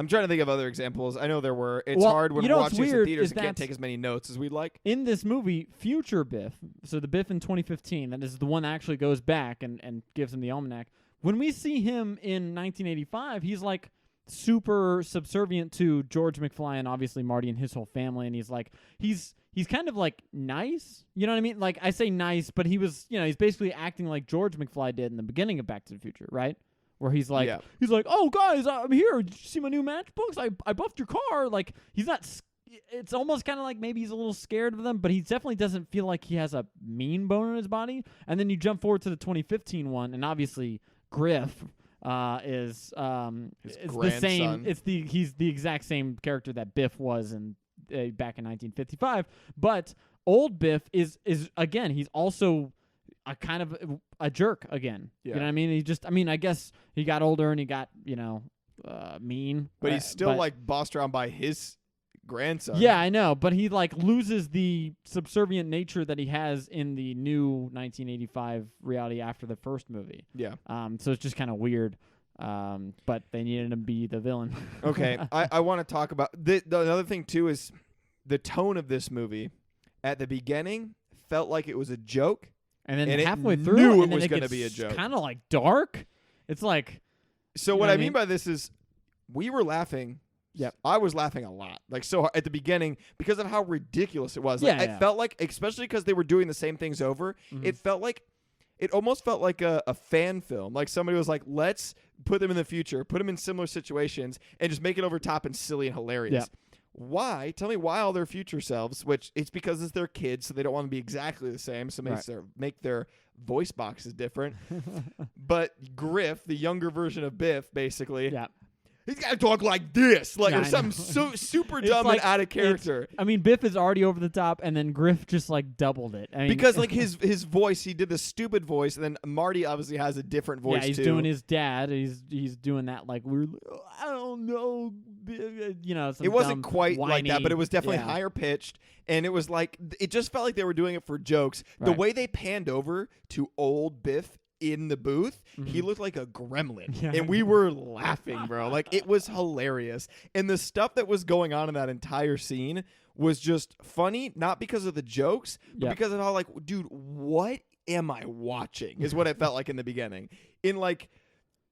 I'm trying to think of other examples. I know there were. It's Well, hard when you we're know what's watching this in weird theaters is and can't that's- take as many notes as we'd like. in this movie, future Biff, so the Biff in 2015, that is the one that actually goes back and gives him the almanac. When we see him in 1985, he's like super subservient to George McFly and obviously Marty and his whole family, and he's like he's kind of like nice, you know what I mean? Like, I say nice, but he was, you know, he's basically acting like George McFly did in the beginning of Back to the Future, right? Where he's like, Yeah. oh guys, I'm here. Did you see my new matchbooks? I buffed your car. Like, he's not. It's almost kind of like maybe he's a little scared of them, but he definitely doesn't feel like he has a mean bone in his body. And then you jump forward to the 2015 one, and obviously Griff is the same. grandson. He's the exact same character that Biff was in back in 1955. But old Biff is again, he's also a kind of a jerk again. Yeah. You know what I mean? I guess he got older and he got, you know, mean. But he's still like bossed around by his grandson. Yeah, I know, but he like loses the subservient nature that he has in the new 1985 reality after the first movie. Yeah. So it's just kind of weird. But they needed him to be the villain. Okay. I want to talk about the another thing too is the tone of this movie. At the beginning, felt like it was a joke. And then And it halfway knew through, it and then was it gonna gets be a joke. kind of like dark. It's like, So You what know I what I mean by this is we were laughing. Yep. I was laughing a lot. Like so hard at the beginning because of how ridiculous it was. Like, Yeah, it yeah. felt like, especially because they were doing the same things over, it almost felt like a fan film. Like somebody was like, let's put them in the future, put them in similar situations, and just make it over top and silly and hilarious. Yeah. Why? Tell me why all their future selves, which it's because it's their kids, so they don't want to be exactly the same, so make their voice boxes different. But Griff, the younger version of Biff, basically, yeah. he's got to talk like this, like Yeah, or I something know. so super It's dumb like- and out of character. I mean, Biff is already over the top, and then Griff just like doubled it. I mean, Because like his voice, he did the stupid voice, and then Marty obviously has a different voice yeah, he's too. doing his dad. He's doing that like weird. I don't know, you know. Some It wasn't dumb, quite like that, whiny- but it was definitely yeah. higher pitched, and it was like it just felt like they were doing it for jokes. The Right. way they panned over to old Biff in the booth, he Mhm. looked like a gremlin, Yeah. and we were laughing, bro. Like it was hilarious, and the stuff that was going on in that entire scene was just funny, not because of the jokes, but Yeah. because of how like, dude, what am I watching? Is what it felt like in the beginning, in like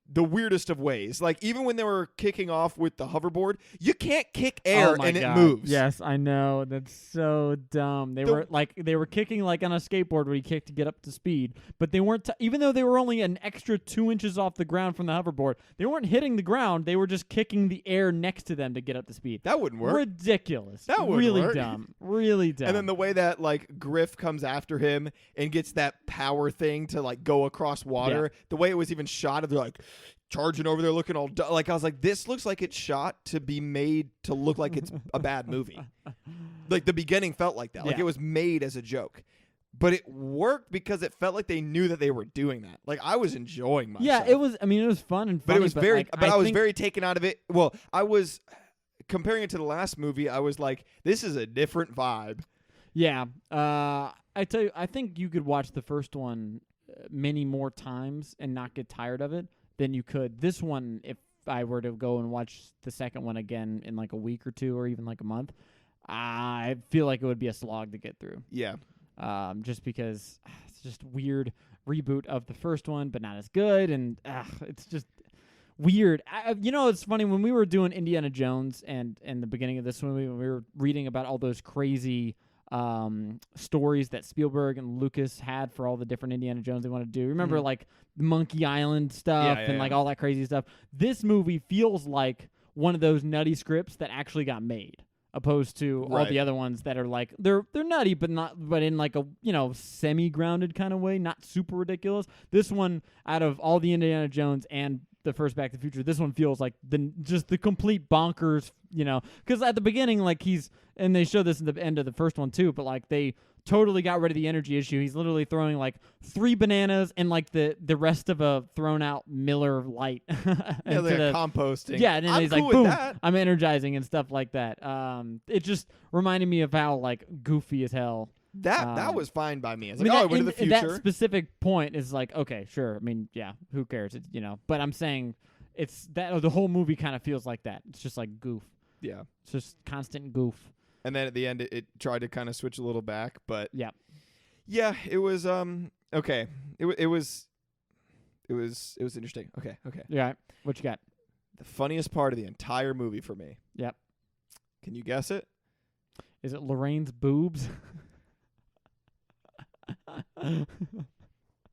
the weirdest of ways. Like even when they were kicking off with the hoverboard, you can't kick air Oh my and God. it moves. Yes, I know. That's so dumb. They were kicking like on a skateboard where you kick to get up to speed, but they weren't. Even though they were only an extra 2 inches off the ground from the hoverboard, they weren't hitting the ground. They were just kicking the air next to them to get up to speed. That wouldn't work. Ridiculous. That wouldn't really work. dumb. Really dumb. And then the way that like Griff comes after him and gets that power thing to like go across water, the way it was even shot, they're like charging over there looking all like I was like, this looks like it's shot to be made to look like it's a bad movie. Like the beginning felt like that. Like Yeah. it was made as a joke. But it worked because it felt like they knew that they were doing that. Like I was enjoying myself. yeah, it was. I mean, it was fun and But funny, it was very like, but I was think- very taken out of it. Well, I was comparing it to the last movie, I was like, this is a different vibe. Yeah. I tell you, I think you could watch the first one many more times and not get tired of it than you could this one if I were to go and watch the second one again in like a week or two or even like a month. I feel like it would be a slog to get through. Yeah. Just because it's just weird reboot of the first one, but not as good, and it's just weird. You know, it's funny when we were doing Indiana Jones and in the beginning of this movie, when we were reading about all those crazy stories that Spielberg and Lucas had for all the different Indiana Jones they wanted to do. Remember, Mhm. like Monkey Island stuff Yeah, and like all that crazy stuff. This movie feels like one of those nutty scripts that actually got made, opposed to all Right. the other ones that are like they're nutty, but in like a semi-grounded kind of way, not super ridiculous. This one, out of all the Indiana Jones and the first Back to the Future, this one feels like the complete bonkers, because at the beginning, like and they show this in the end of the first one too, but like they totally got rid of the energy issue. He's literally throwing like 3 bananas and like the rest of a thrown out Miller Lite. Yeah, like a composting. Yeah, and then I'm he's cool like, with boom, that. I'm energizing and stuff like that. It just reminded me of how like goofy as hell. That was fine by me. It's I like, mean, oh, I that, went to the in future. that specific point is like, okay, sure. I mean, yeah, who cares? It's, but I'm saying it's that the whole movie kind of feels like that. It's just like goof. Yeah. It's just constant goof. And then at the end, it tried to kind of switch a little back, but Yeah. yeah, it was okay. It was interesting. Okay. Yeah. What you got? The funniest part of the entire movie for me. Yep. Can you guess it? Is it Lorraine's boobs?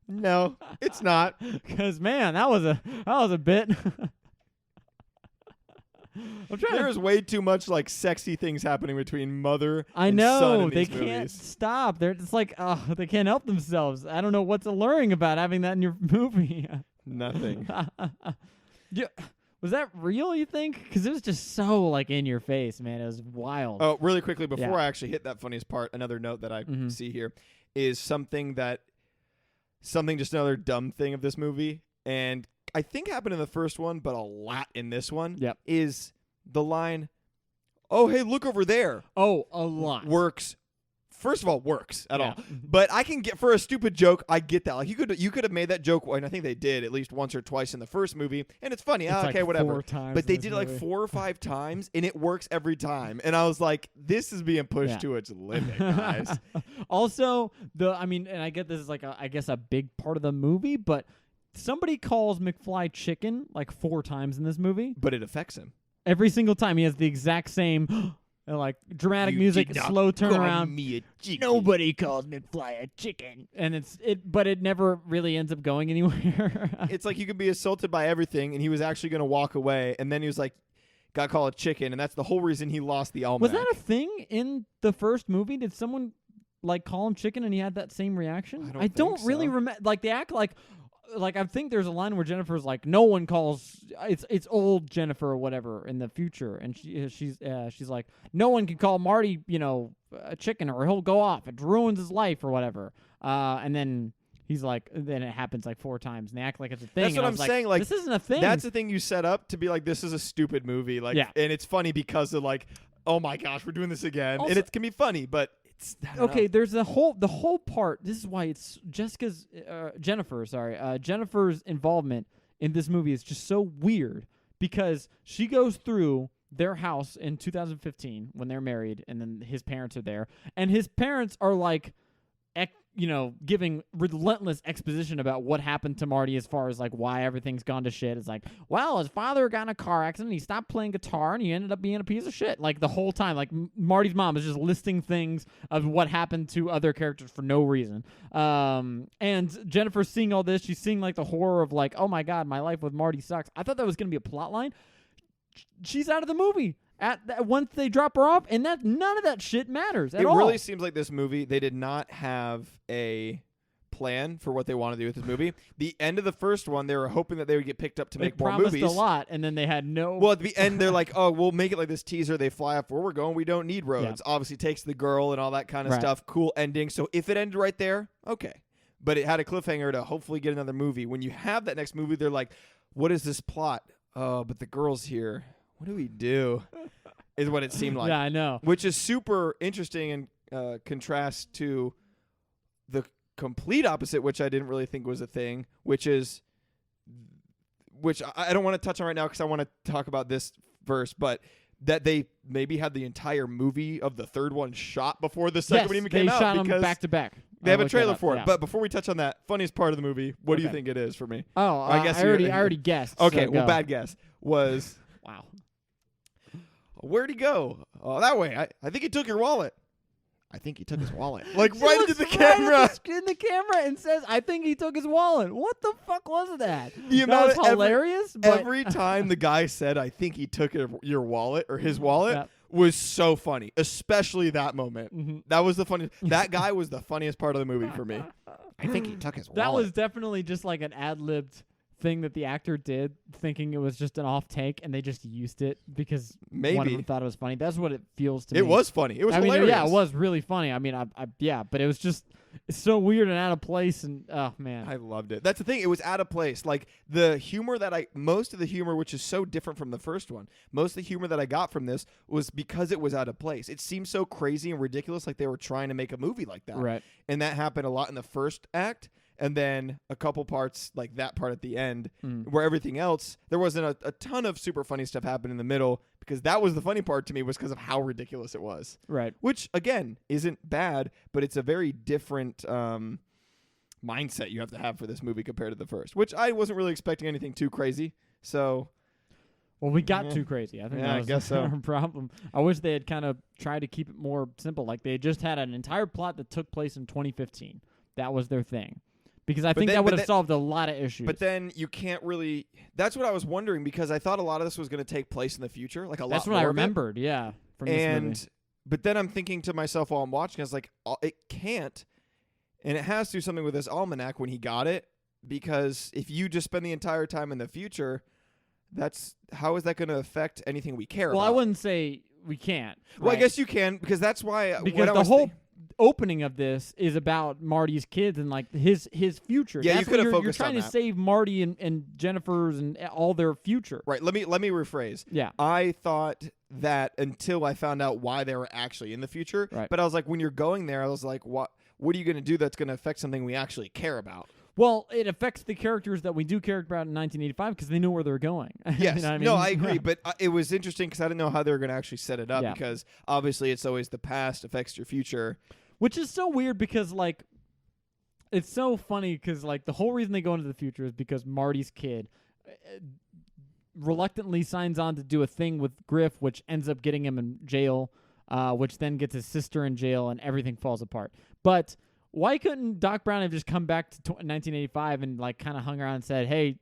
No, it's not. Because man, that was a bit. I'm trying There to. is way too much like sexy things happening between mother I and son know in they these can't movies. stop. They're just like, they can't help themselves. I don't know what's alluring about having that in your movie. Nothing. Yeah. Was that real, you think? Because it was just so like in your face, man. It was wild. Oh, really quickly before Yeah. I actually hit that funniest part, another note that I Mhm. see here is just another dumb thing of this movie, and I think happened in the first one, but a lot in this one. Yep. Is the line, "Oh, hey, look over there." Oh, a lot. Works. First of all, works at Yeah. all. But I can get for a stupid joke. I get that. Like you could have made that joke, and I think they did at least once or twice in the first movie, and it's funny. It's Okay, like whatever. 4 times But in they this did it like movie. 4 or 5 times, and it works every time. And I was like, this is being pushed Yeah. to its limit, guys. Also, and I get this is like I guess a big part of the movie, but somebody calls McFly chicken like 4 times in this movie. But it affects him. Every single time he has the exact same like dramatic You music, did not slow call turnaround. me a chicken. Nobody calls McFly a chicken, and but it never really ends up going anywhere. It's like you could be assaulted by everything, and he was actually going to walk away, and then he was like, got called a chicken, and that's the whole reason he lost the almanac. Was that a thing in the first movie? Did someone like call him chicken and he had that same reaction? I don't think really so. remember. Like they act like like I think there's a line where Jennifer's like, no one calls it's old Jennifer or whatever in the future, and she's like, no one can call Marty, a chicken or he'll go off. It ruins his life or whatever. And then he's like, then it happens like 4 times, and they act like it's a thing. That's what I'm saying. Like, this isn't a thing. That's the thing you set up to be like, this is a stupid movie. Like, Yeah. And it's funny because of like, oh my gosh, we're doing this again, Also- and it can be funny, but it's I don't Okay, know. there's the whole part. This is why it's Jennifer's involvement in this movie is just so weird, because she goes through their house in 2015 when they're married, and then his parents are there, and his parents are like, giving relentless exposition about what happened to Marty as far as like why everything's gone to shit. It's like, well, his father got in a car accident, he stopped playing guitar, and he ended up being a piece of shit. Like the whole time, like Marty's mom is just listing things of what happened to other characters for no reason. And Jennifer's seeing all this. She's seeing like the horror of like, oh my God, my life with Marty sucks. I thought that was going to be a plot line. She's out of the movie once they drop her off, and none of that shit matters at all. It really seems like this movie, they did not have a plan for what they want to do with this movie. The end of the first one, they were hoping that they would get picked up to make more movies. They promised a lot, and then they had no. Well, at the end, they're like, oh, we'll make it like this teaser. They fly off where we're going. We don't need roads. Yeah. Obviously takes the girl and all that kind of Right. stuff. Cool ending. So if it ended right there, okay. But it had a cliffhanger to hopefully get another movie. When you have that next movie, they're like, what is this plot? Oh, but the girl's here. What do we do? Is what it seemed like. Yeah, I know. Which is super interesting in contrast to the complete opposite, which I didn't really think was a thing, which I don't want to touch on right now because I want to talk about this first, but that they maybe had the entire movie of the third one shot before the second one even came out. They shot them because back to back. They have a trailer for it. Yeah. But before we touch on that, funniest part of the movie, what do you Okay. think it is for me? Oh, I guess I already guessed. Okay, so well, go. bad guess. Was, Wow. where'd he go? Oh, that way. I think he took your wallet. I think he took his wallet. Like right into the camera. In the camera and says, I think he took his wallet. What the fuck was that? The That amount was of hilarious. but Every time the guy said, I think he took your wallet or his wallet Yeah. was so funny, especially that moment. Mhm. That was the funniest. That guy was the funniest part of the movie for me. I think he took his wallet. That was definitely just like an ad-libbed thing that the actor did, thinking it was just an off take, and they just used it because one of Maybe. them thought it was funny. That's what it feels to me. It was funny. It was I mean, hilarious. yeah, it was really funny. I mean, yeah, but it was just it's so weird and out of place, and oh man. I loved it. That's the thing. It was out of place. Like the humor most of the humor, which is so different from the first one, most of the humor that I got from this was because it was out of place. It seemed so crazy and ridiculous, like they were trying to make a movie like that. Right. And that happened a lot in the first act. And then a couple parts, like that part at the end, where everything else, there wasn't a ton of super funny stuff happening in the middle, because that was the funny part to me, was because of how ridiculous it was. Right. Which, again, isn't bad, but it's a very different mindset you have to have for this movie compared to the first, which I wasn't really expecting anything too crazy. So, Well, we got Yeah. too crazy. I think Yeah, that I was guess so. our problem. I wish they had kind of tried to keep it more simple. Like they just had an entire plot that took place in 2015. That was their thing. Because I think then- that would but have solved a lot of issues. but then you can't really. That's what I was wondering, because I thought a lot of this was going to take place in the future, like a lot. That's what more I of it. remembered. Yeah, from this And movie. but then I'm thinking to myself while I'm watching, I was like, it can't, and it has to do something with this almanac when he got it, because if you just spend the entire time in the future, how is that going to affect anything we care Well, about? I wouldn't say we can't. Well, I right? guess you can, because that's why. because what I the was whole thi- opening of this is about Marty's kids and like his future. Yeah, you That's what could have you're focused trying on to that. save Marty and Jennifer's and all their future. Right. Let me rephrase. Yeah. I thought that until I found out why they were actually in the future. Right. But I was like, when you're going there, I was like, what are you going to do that's going to affect something we actually care about? Well, it affects the characters that we do care about in 1985 because they know where they're going. Yes. You know what I mean? No, I agree. But it was interesting because I didn't know how they were going to actually set it up, Yeah. because obviously it's always the past affects your future. Which is so weird because, like, it's so funny because, like, the whole reason they go into the future is because Marty's kid reluctantly signs on to do a thing with Griff, which ends up getting him in jail, which then gets his sister in jail, and everything falls apart. But why couldn't Doc Brown have just come back to 1985 and, like, kind of hung around and said, hey,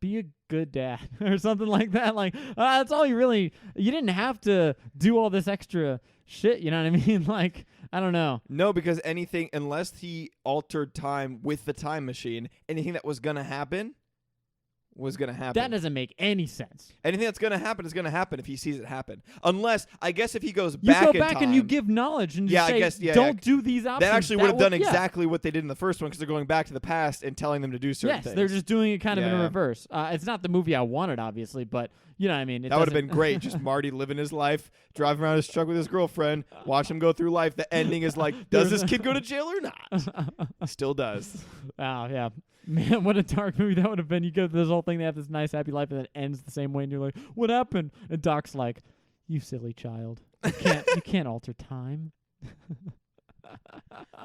be a good dad or something like that. Like that's all you didn't have to do all this extra shit. You know what I mean? Like, I don't know. No, because anything, unless he altered time with the time machine, anything that was going to happen was going to happen. That doesn't make any sense. Anything that's going to happen is going to happen if he sees it happen. Unless, I guess if he goes You back go in back time, and you give knowledge and Yeah, I say, guess- yeah, don't yeah. do these options. that actually would have done yeah. exactly what they did in the first one because they're going back to the past and telling them to do certain Yes, things. they're just doing it kind of in Yeah. reverse. It's not the movie I wanted, obviously, but you know what I mean. That would have been great. Just Marty living his life, driving around his truck with his girlfriend, watch him go through life. The ending is like, does this kid go to jail or not? Still does. Oh, yeah. Man, what a dark movie that would have been. You go through this whole thing, they have this nice, happy life, and then it ends the same way, and you're like, what happened? And Doc's like, you silly child. You can't alter time.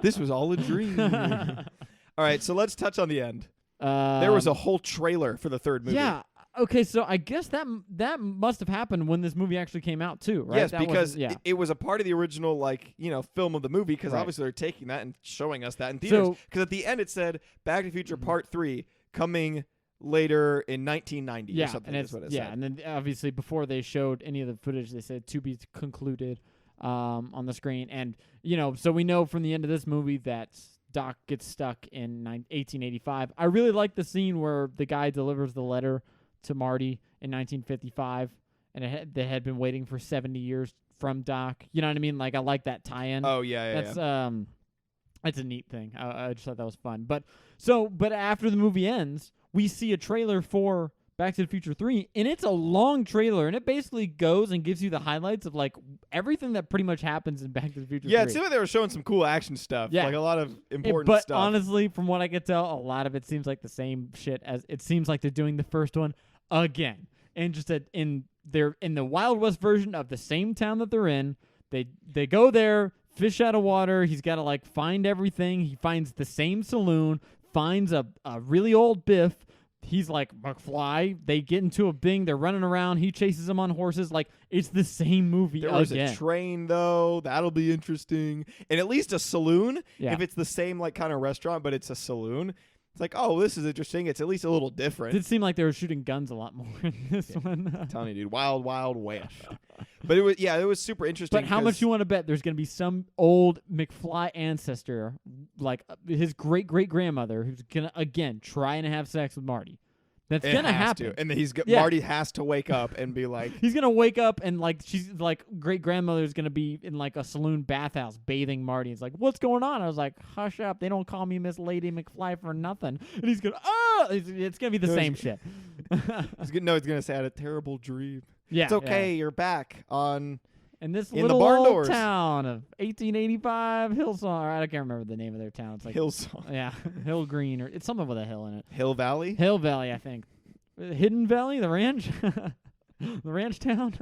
This was all a dream. All right, so let's touch on the end. There was a whole trailer for the third movie. Yeah. Okay, so I guess that must have happened when this movie actually came out too, right? Yes, That because wasn't- it was a part of the original, film of the movie. Because Right. obviously they're taking that and showing us that in theaters. So- Because at the end it said "Back to the Future Part 3" coming later in 1990 or something. and Is what it yeah, said. and then obviously before they showed any of the footage, they said to be concluded on the screen, and so we know from the end of this movie that Doc gets stuck in 1885. I really like the scene where the guy delivers the letter to Marty in 1955, and they had been waiting for 70 years from Doc. You know what I mean? Like I like that tie-in. Oh yeah. That's a neat thing. I just thought that was fun. But after the movie ends, we see a trailer for Back to the Future 3, and it's a long trailer, and it basically goes and gives you the highlights of like everything that pretty much happens in Back to the Future 3. Yeah, it seemed like they were showing some cool action stuff. Yeah. Like a lot of important but stuff. honestly, from what I could tell, a lot of it seems like the same shit as it seems like they're doing the first one again. And just they're in the Wild West version of the same town that they're in. They go there, fish out of water. He's got to like find everything. He finds the same saloon, finds a really old Biff. He's like McFly. They get into a thing. They're running around. He chases them on horses. Like it's the same movie there was again. a train though. That'll be interesting. And at least a saloon. Yeah. If it's the same like kind of restaurant, but it's a saloon. It's like, oh, this is interesting. It's at least a little different. It seemed like they were shooting guns a lot more in this one. I'm telling you, dude, wild, wild west. But it was super interesting. But how much you want to bet there's going to be some old McFly ancestor, like his great-great-grandmother, who's going to, again, try and have sex with Marty? That's going to happen. And then Yeah. Marty has to wake up and be like, He's going to wake up and, like, she's, like, great-grandmother's going to be in, like, a saloon bathhouse bathing Marty. He's like, what's going on? I was like, hush up. They don't call me Miss Lady McFly for nothing. And he's going to, it's going to be the same shit. he's going to say, I had a terrible dream. Yeah. It's okay. You're back on. In this In the little barn old doors. town of 1885, Hillsong. I can't remember the name of their town. It's like Hillsong. Yeah, Hill Green, or it's something with a hill in it. Hill Valley? Hill Valley, I think. Hidden Valley, the ranch, the ranch town.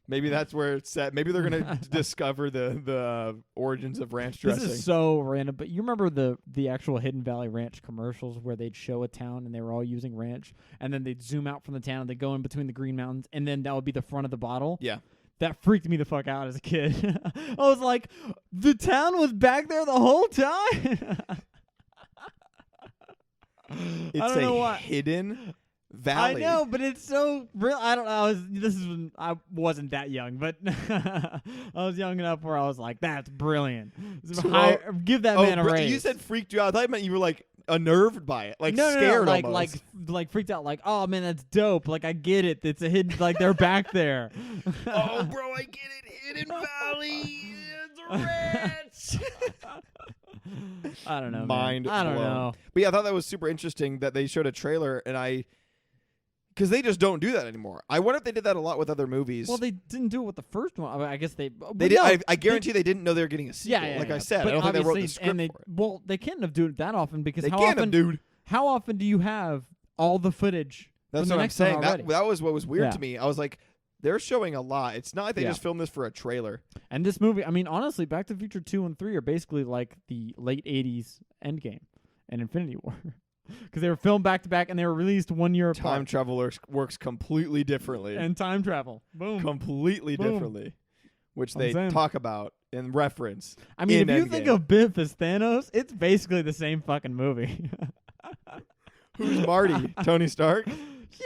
Maybe that's where it's set. Maybe they're going to discover the origins of ranch dressing. This is so random, but you remember the actual Hidden Valley Ranch commercials where they'd show a town and they were all using ranch, and then they'd zoom out from the town and they'd go in between the Green Mountains, and then that would be the front of the bottle. Yeah. That freaked me the fuck out as a kid. I was like, the town was back there the whole time? It's I don't know why. hidden valley. I know, but it's so real. I don't know. This is when I wasn't that young, but I was young enough where I was like, "That's brilliant." Give that man a raise. You said freaked you out. I thought you meant you were like unnerved by it, like no, scared like, almost. like freaked out. Like, oh man, that's dope. Like, I get it. It's a hidden. Like, they're back there. Oh, bro, I get it. Hidden valley. It's a ranch. I don't know. Mind man. I don't blown. know. But yeah, I thought that was super interesting that they showed a trailer, and because they just don't do that anymore. I wonder if they did that a lot with other movies. Well, they didn't do it with the first one. I, mean, I guess they. They did. I guarantee they didn't know they were getting a sequel. Yeah, like yeah. I said, But I don't think they wrote the obviously- script and they, for it. Well, they can't have do it that often because They how can't often, have, dude. How often do you have all the footage? That's from the what I'm next one saying. already? That was what was weird Yeah. to me. I was like, they're showing a lot. It's not like they Yeah. just filmed this for a trailer. And this movie, I mean, honestly, Back to the Future 2 and 3 are basically like the late 80s Endgame and Infinity War. Because they were filmed back to back and they were released 1 year apart. Time travel works completely differently. And time travel. Boom. Completely Boom. differently. Which I'm they saying. talk about and reference. I mean, in if you think Endgame. of Biff as Thanos, it's basically the same fucking movie. Who's Marty? Tony Stark?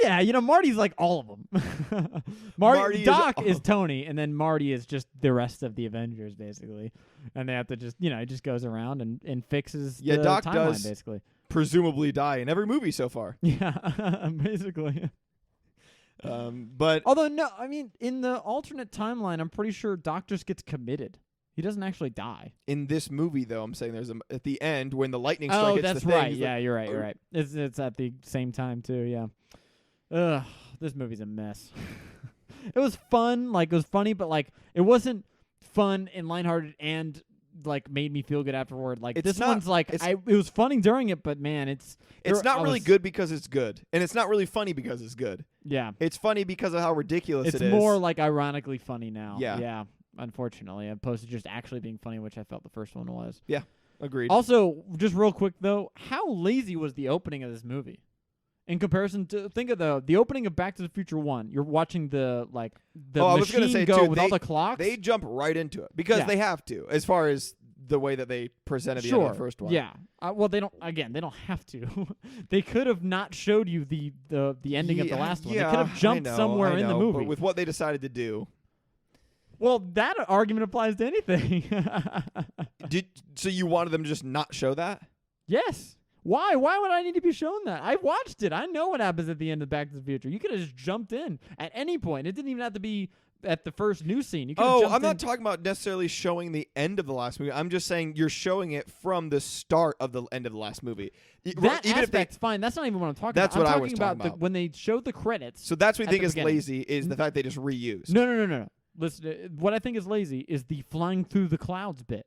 Yeah, Marty's like all of them. Marty Doc is Tony, and then Marty is just the rest of the Avengers, basically. And they have to just, he just goes around and fixes the Doc timeline, does basically. Presumably die in every movie so far. Yeah, basically. But although no, I mean, in the alternate timeline, I'm pretty sure Doc just gets committed. He doesn't actually die. in this movie, though, I'm saying there's at the end when the lightning strike hits that's the thing. right. he's Yeah, like, you're right. You're right. It's at the same time too. Yeah. Ugh, this movie's a mess. It was fun, like it was funny, but like it wasn't fun and lighthearted and like made me feel good afterward. Like It's this not- one's like it's- it was funny during it, but man, it's not I really was- good because it's good, and it's not really funny because it's good. Yeah, It's funny because of how ridiculous it's it is. more like ironically funny now. Yeah. yeah. Unfortunately, opposed to just actually being funny, which I felt the first one was. Agreed. Also, just real quick though, how lazy was the opening of this movie? In comparison to, think of the opening of Back to the Future 1. You're watching the I was gonna machine say, go too, with all the clocks. They jump right into it because Yeah. they have to, as far as the way that they presented the end of the first one. Yeah. Well, they don't. Again, they don't have to. They could have not showed you the ending of the last one. They could have jumped somewhere in the movie. But with what they decided to do, well, that argument applies to anything. so you wanted them to just not show that? Yes. Why? Why would I need to be shown that? I watched it. I know what happens at the end of Back to the Future. You could have just jumped in at any point. It didn't even have to be at the first new scene. You could have jumped I'm not in. talking about necessarily showing the end of the last movie. I'm just saying you're showing it from the start of the end of the last movie. That Even if they, aspect's fine. That's not even what I'm talking That's about. what I I'm was talking talking about, about. when they showed the credits. so that's what at you think the is beginning. lazy is the fact they just reused. No. Listen, what I think is lazy is the flying through the clouds bit.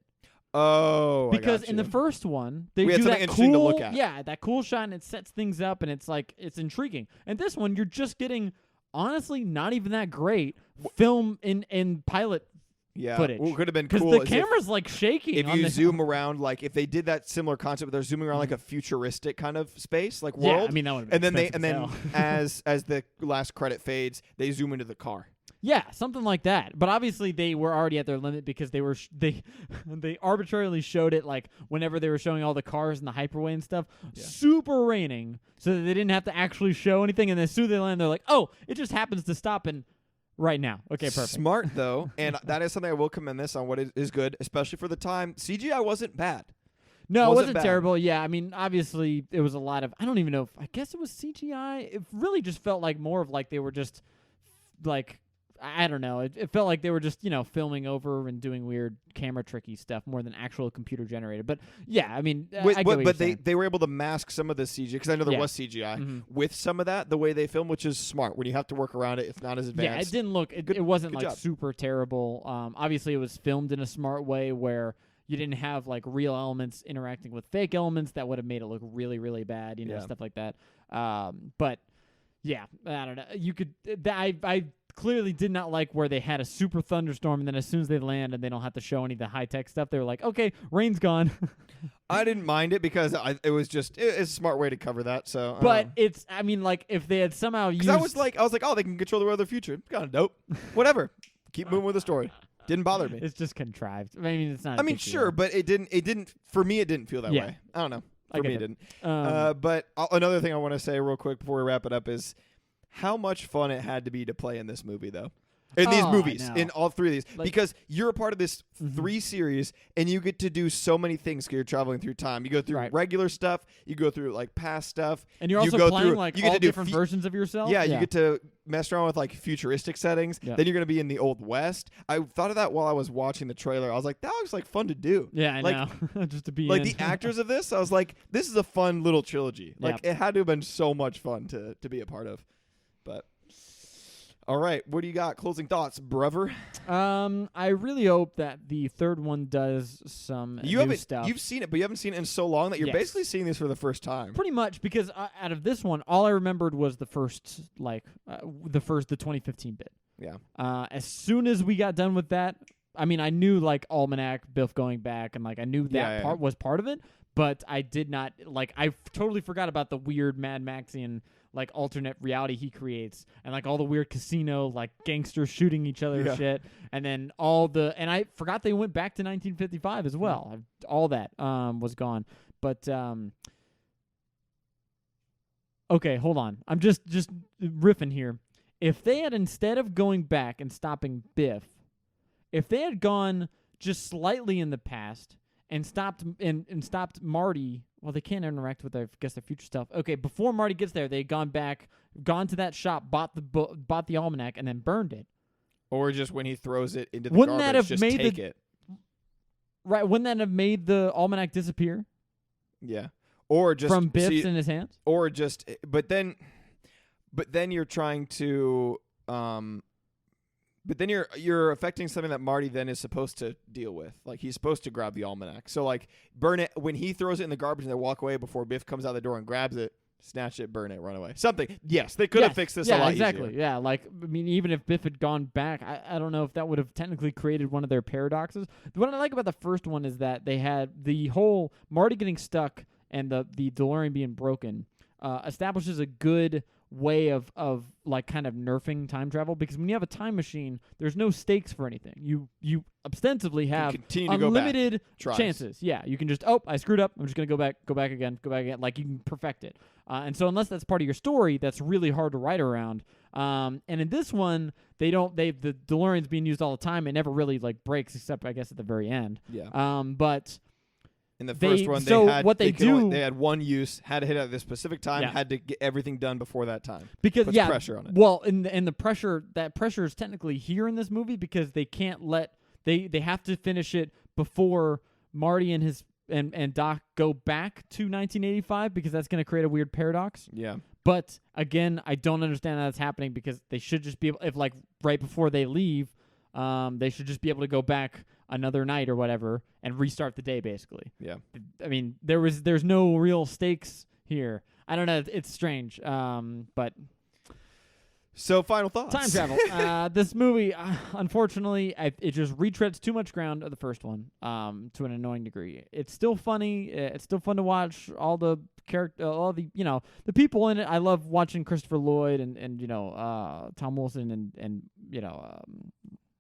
Oh, Because I in the first one, they We had do something that interesting to cool, look at. yeah, that cool shot, and it sets things up, and it's like it's intriguing. And this one, you're just getting, honestly, not even that great film in pilot footage. What could have been because cool the is camera's like shaking. if on you the, zoom around, like if they did that similar concept, but they're zooming around like a futuristic kind of space, like world. yeah, I mean that would have been and then as the last credit fades, they zoom into the car. yeah, something like that. But obviously they were already at their limit because they were they arbitrarily showed it like whenever they were showing all the cars and the hyperway and stuff, super raining, so that they didn't have to actually show anything. And as soon as they land, they're like, oh, it just happens to stop in right now. Okay, perfect. Smart though, and that is something I will commend this on. What is good, especially for the time. CGI wasn't bad. No, it Wasn't wasn't bad. terrible. Yeah, I mean, obviously it was a lot of. I don't even know. I guess it was CGI. It really just felt like more of like they were just like. I don't know. It felt like they were just, filming over and doing weird camera tricky stuff more than actual computer generated. But yeah, I mean, I get what you're But saying. they were able to mask some of the CGI because I know there Yeah. was CGI Mhm. with some of that the way they film, which is smart. When you have to work around it, it's not as advanced. Yeah, it didn't look. It wasn't good like job. super terrible. Obviously, it was filmed in a smart way where you didn't have like real elements interacting with fake elements that would have made it look really, really bad. Yeah. Stuff like that. But yeah, I don't know. You could. I clearly did not like where they had a super thunderstorm, and then as soon as they land and they don't have to show any of the high tech stuff, they were like, okay, rain's gone. I didn't mind it because it was just it's a smart way to cover that. So, But it's. I mean, like if they had somehow used. I was like, oh, they can control the weather of the future. Kind of dope. Whatever. Keep moving with the story. Didn't bother me. It's just contrived. I mean, it's not. I mean, sure, but it didn't. For me, it didn't feel that Yeah. way. I don't know. I For get me, it. it didn't. Um, But another thing I want to say real quick before we wrap it up is how much fun it had to be to play in this movie, though. In these Oh, I movies, know. in all three of these, Like- because you're a part of this Mhm. 3 series, and you get to do so many things. 'Cause you're traveling through time. You go through Right. regular stuff. You go through like past stuff. and you're you also go playing through- like you get all to do different fe- versions of yourself. Yeah, you get to mess around with like futuristic settings. Yeah. Then you're gonna be in the Old West. I thought of that while I was watching the trailer. I was like, that looks like fun to do. Yeah, I like- know. Just to be Like in. the actors of this, I was like, this is a fun little trilogy. Like Yeah. it had to have been so much fun to be a part of. But all right, what do you got? Closing thoughts, brother. I really hope that the third one does some new stuff. You've seen it, but you haven't seen it in so long that you're Yes. basically seeing this for the first time. Pretty much because out of this one, all I remembered was the first, the 2015 bit. Yeah. As soon as we got done with that, I mean, I knew like Almanac, Biff going back, and like I knew that Yeah. part was part of it, but I did not totally forgot about the weird Mad Maxian like alternate reality he creates, and like all the weird casino like gangsters shooting each other Yeah. shit, and then and I forgot they went back to 1955 as well. All that was gone, but okay, hold on. I'm just riffing here. If they had, instead of going back and stopping Biff, if they had gone just slightly in the past and stopped Marty, well, they can't interact with, I guess, their future stuff. Okay, before Marty gets there, they had gone back, gone to that shop, bought the almanac, and then burned it. Or just when he throws it into the Wouldn't garbage, that have just made take it. Right? Wouldn't that have made the almanac disappear? Yeah. Or just from Biff's in his hands? Or just, but then you're trying to, but then you're affecting something that Marty then is supposed to deal with. Like, he's supposed to grab the almanac. So, like, burn it when he throws it in the garbage and they walk away before Biff comes out the door and grabs it, snatch it, burn it, run away. Something. Yes, they could have fixed this a lot exactly. easier. Yeah, like, I mean, even if Biff had gone back, I don't know if that would have technically created one of their paradoxes. What I like about the first one is that they had the whole Marty getting stuck and the DeLorean being broken establishes a good way of like kind of nerfing time travel, because when you have a time machine, there's no stakes for anything. You ostensibly have unlimited chances. Yeah, you can just, I screwed up, I'm just gonna go back again. Like, you can perfect it. And so unless that's part of your story, that's really hard to write around. And in this one, the DeLorean's being used all the time. It never really like breaks, except I guess at the very end. Yeah. But in the first one, they had one use, had to hit at this specific time, had to get everything done before that time. Because puts pressure on it. Well, and the pressure is technically here in this movie because they can't they have to finish it before Marty and his and Doc go back to 1985, because that's going to create a weird paradox. Yeah. But again, I don't understand how that's happening, because they should just be able, if like right before they leave, they should just be able to go back another night or whatever and restart the day, basically. Yeah. I mean, there's no real stakes here. I don't know. It's strange. But so final thoughts. Time travel. This movie, unfortunately, it just retreads too much ground of the first one, to an annoying degree. It's still funny. It's still fun to watch. All the the people in it. I love watching Christopher Lloyd and Tom Wilson and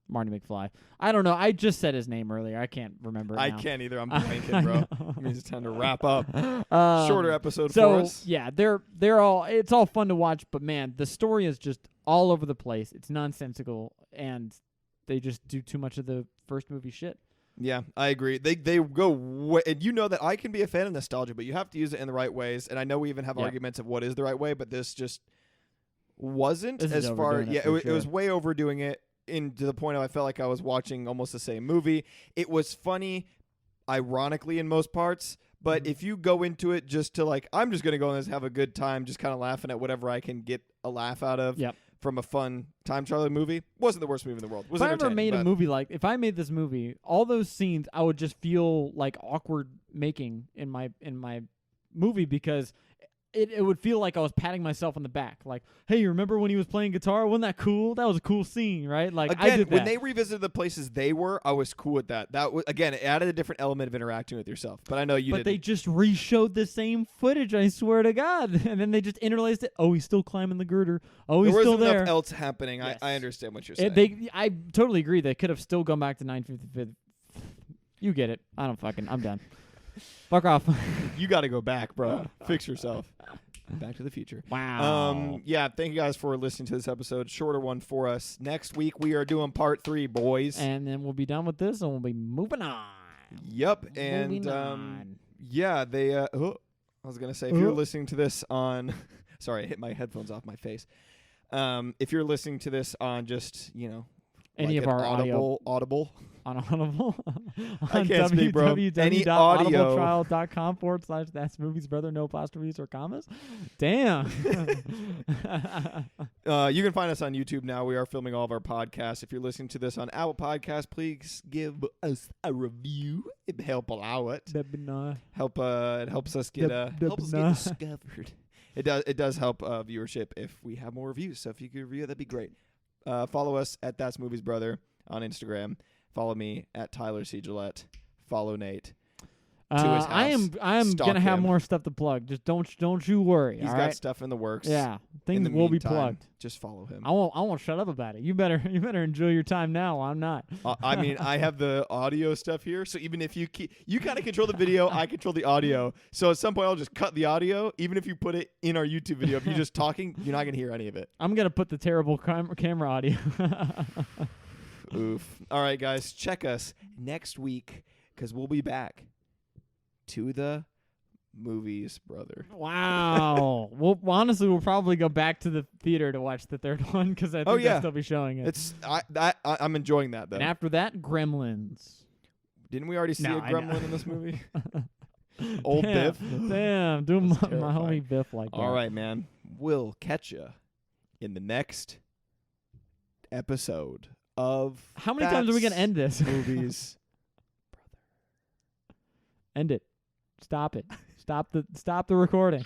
Marty McFly. I don't know. I just said his name earlier. I can't remember it now. I can't either. I'm blanking, bro. It means it's time to wrap up. Shorter episode for us. So, yeah, it's all fun to watch, but man, the story is just all over the place. It's nonsensical, and they just do too much of the first movie shit. Yeah, I agree. They go and you know that I can be a fan of nostalgia, but you have to use it in the right ways. And I know we even have arguments of what is the right way, but this just wasn't as far. Yeah, it was way overdoing it. To the point of I felt like I was watching almost the same movie. It was funny, ironically, in most parts. But if you go into it just to like, I'm just going to go in this, have a good time, just kind of laughing at whatever I can get a laugh out of from a fun time travel movie, wasn't the worst movie in the world. If I ever made a movie if I made this movie, all those scenes I would just feel like awkward making in my movie, because it would feel like I was patting myself on the back. Like, hey, you remember when he was playing guitar? Wasn't that cool? That was a cool scene, right? Like, again, I did that. When they revisited the places they were, I was cool with that. That was, again, it added a different element of interacting with yourself. But I know you didn't. But they just re-showed the same footage, I swear to God. And then they just interlaced it. Oh, he's still climbing the girder. Oh, he's still there. There wasn't enough else happening. Yes. I understand what you're saying. I totally agree. They could have still gone back to 955. You get it. I'm done. Fuck off. You got to go back, bro. Fix yourself. Back to the Future. Wow. Yeah, thank you guys for listening to this episode. Shorter one for us. Next week, we are doing part 3, boys. And then we'll be done with this, and we'll be moving on. Yep. And, yeah, they, I was going to say, if you're listening to this on, sorry, I hit my headphones off my face. If you're listening to this on just, any like of our audible on Audible. I can't speak, bro. Any audio. audibletrial.com/that's movies, brother, no apostrophes or commas. Damn. You can find us on YouTube now. We are filming all of our podcasts. If you're listening to this on Apple Podcasts, please give us a review. It help allow it. It helps us get discovered. It does help viewership if we have more reviews. So if you could review, that'd be great. Follow us at That's Movies Brother on Instagram. Follow me at Tyler C. Gillette. Follow Nate. his house. I am stalk gonna have him. more stuff to plug. Just don't you worry. He's all got right? stuff in the works. Yeah, In things the will be meantime, plugged. Just follow him. I won't shut up about it. You better enjoy your time now. I'm not. I mean, I have the audio stuff here, so even if you kind of control the video, I control the audio. So at some point, I'll just cut the audio. Even if you put it in our YouTube video, if you're just talking, you're not gonna hear any of it. I'm gonna put the terrible camera audio. Oof. All right, guys, check us next week because we'll be back to the movies, brother. Wow. Well, honestly, we'll probably go back to the theater to watch the third one because I think they'll still be showing it. I'm enjoying that though. And after that, Gremlins. Didn't we already see No, a I know. gremlin in this movie? Old Damn, Biff. Damn, doing my terrifying. homie Biff like that. All right, man. We'll catch you in the next episode of How many times are we gonna end this? movies? End it. Stop it. Stop the recording.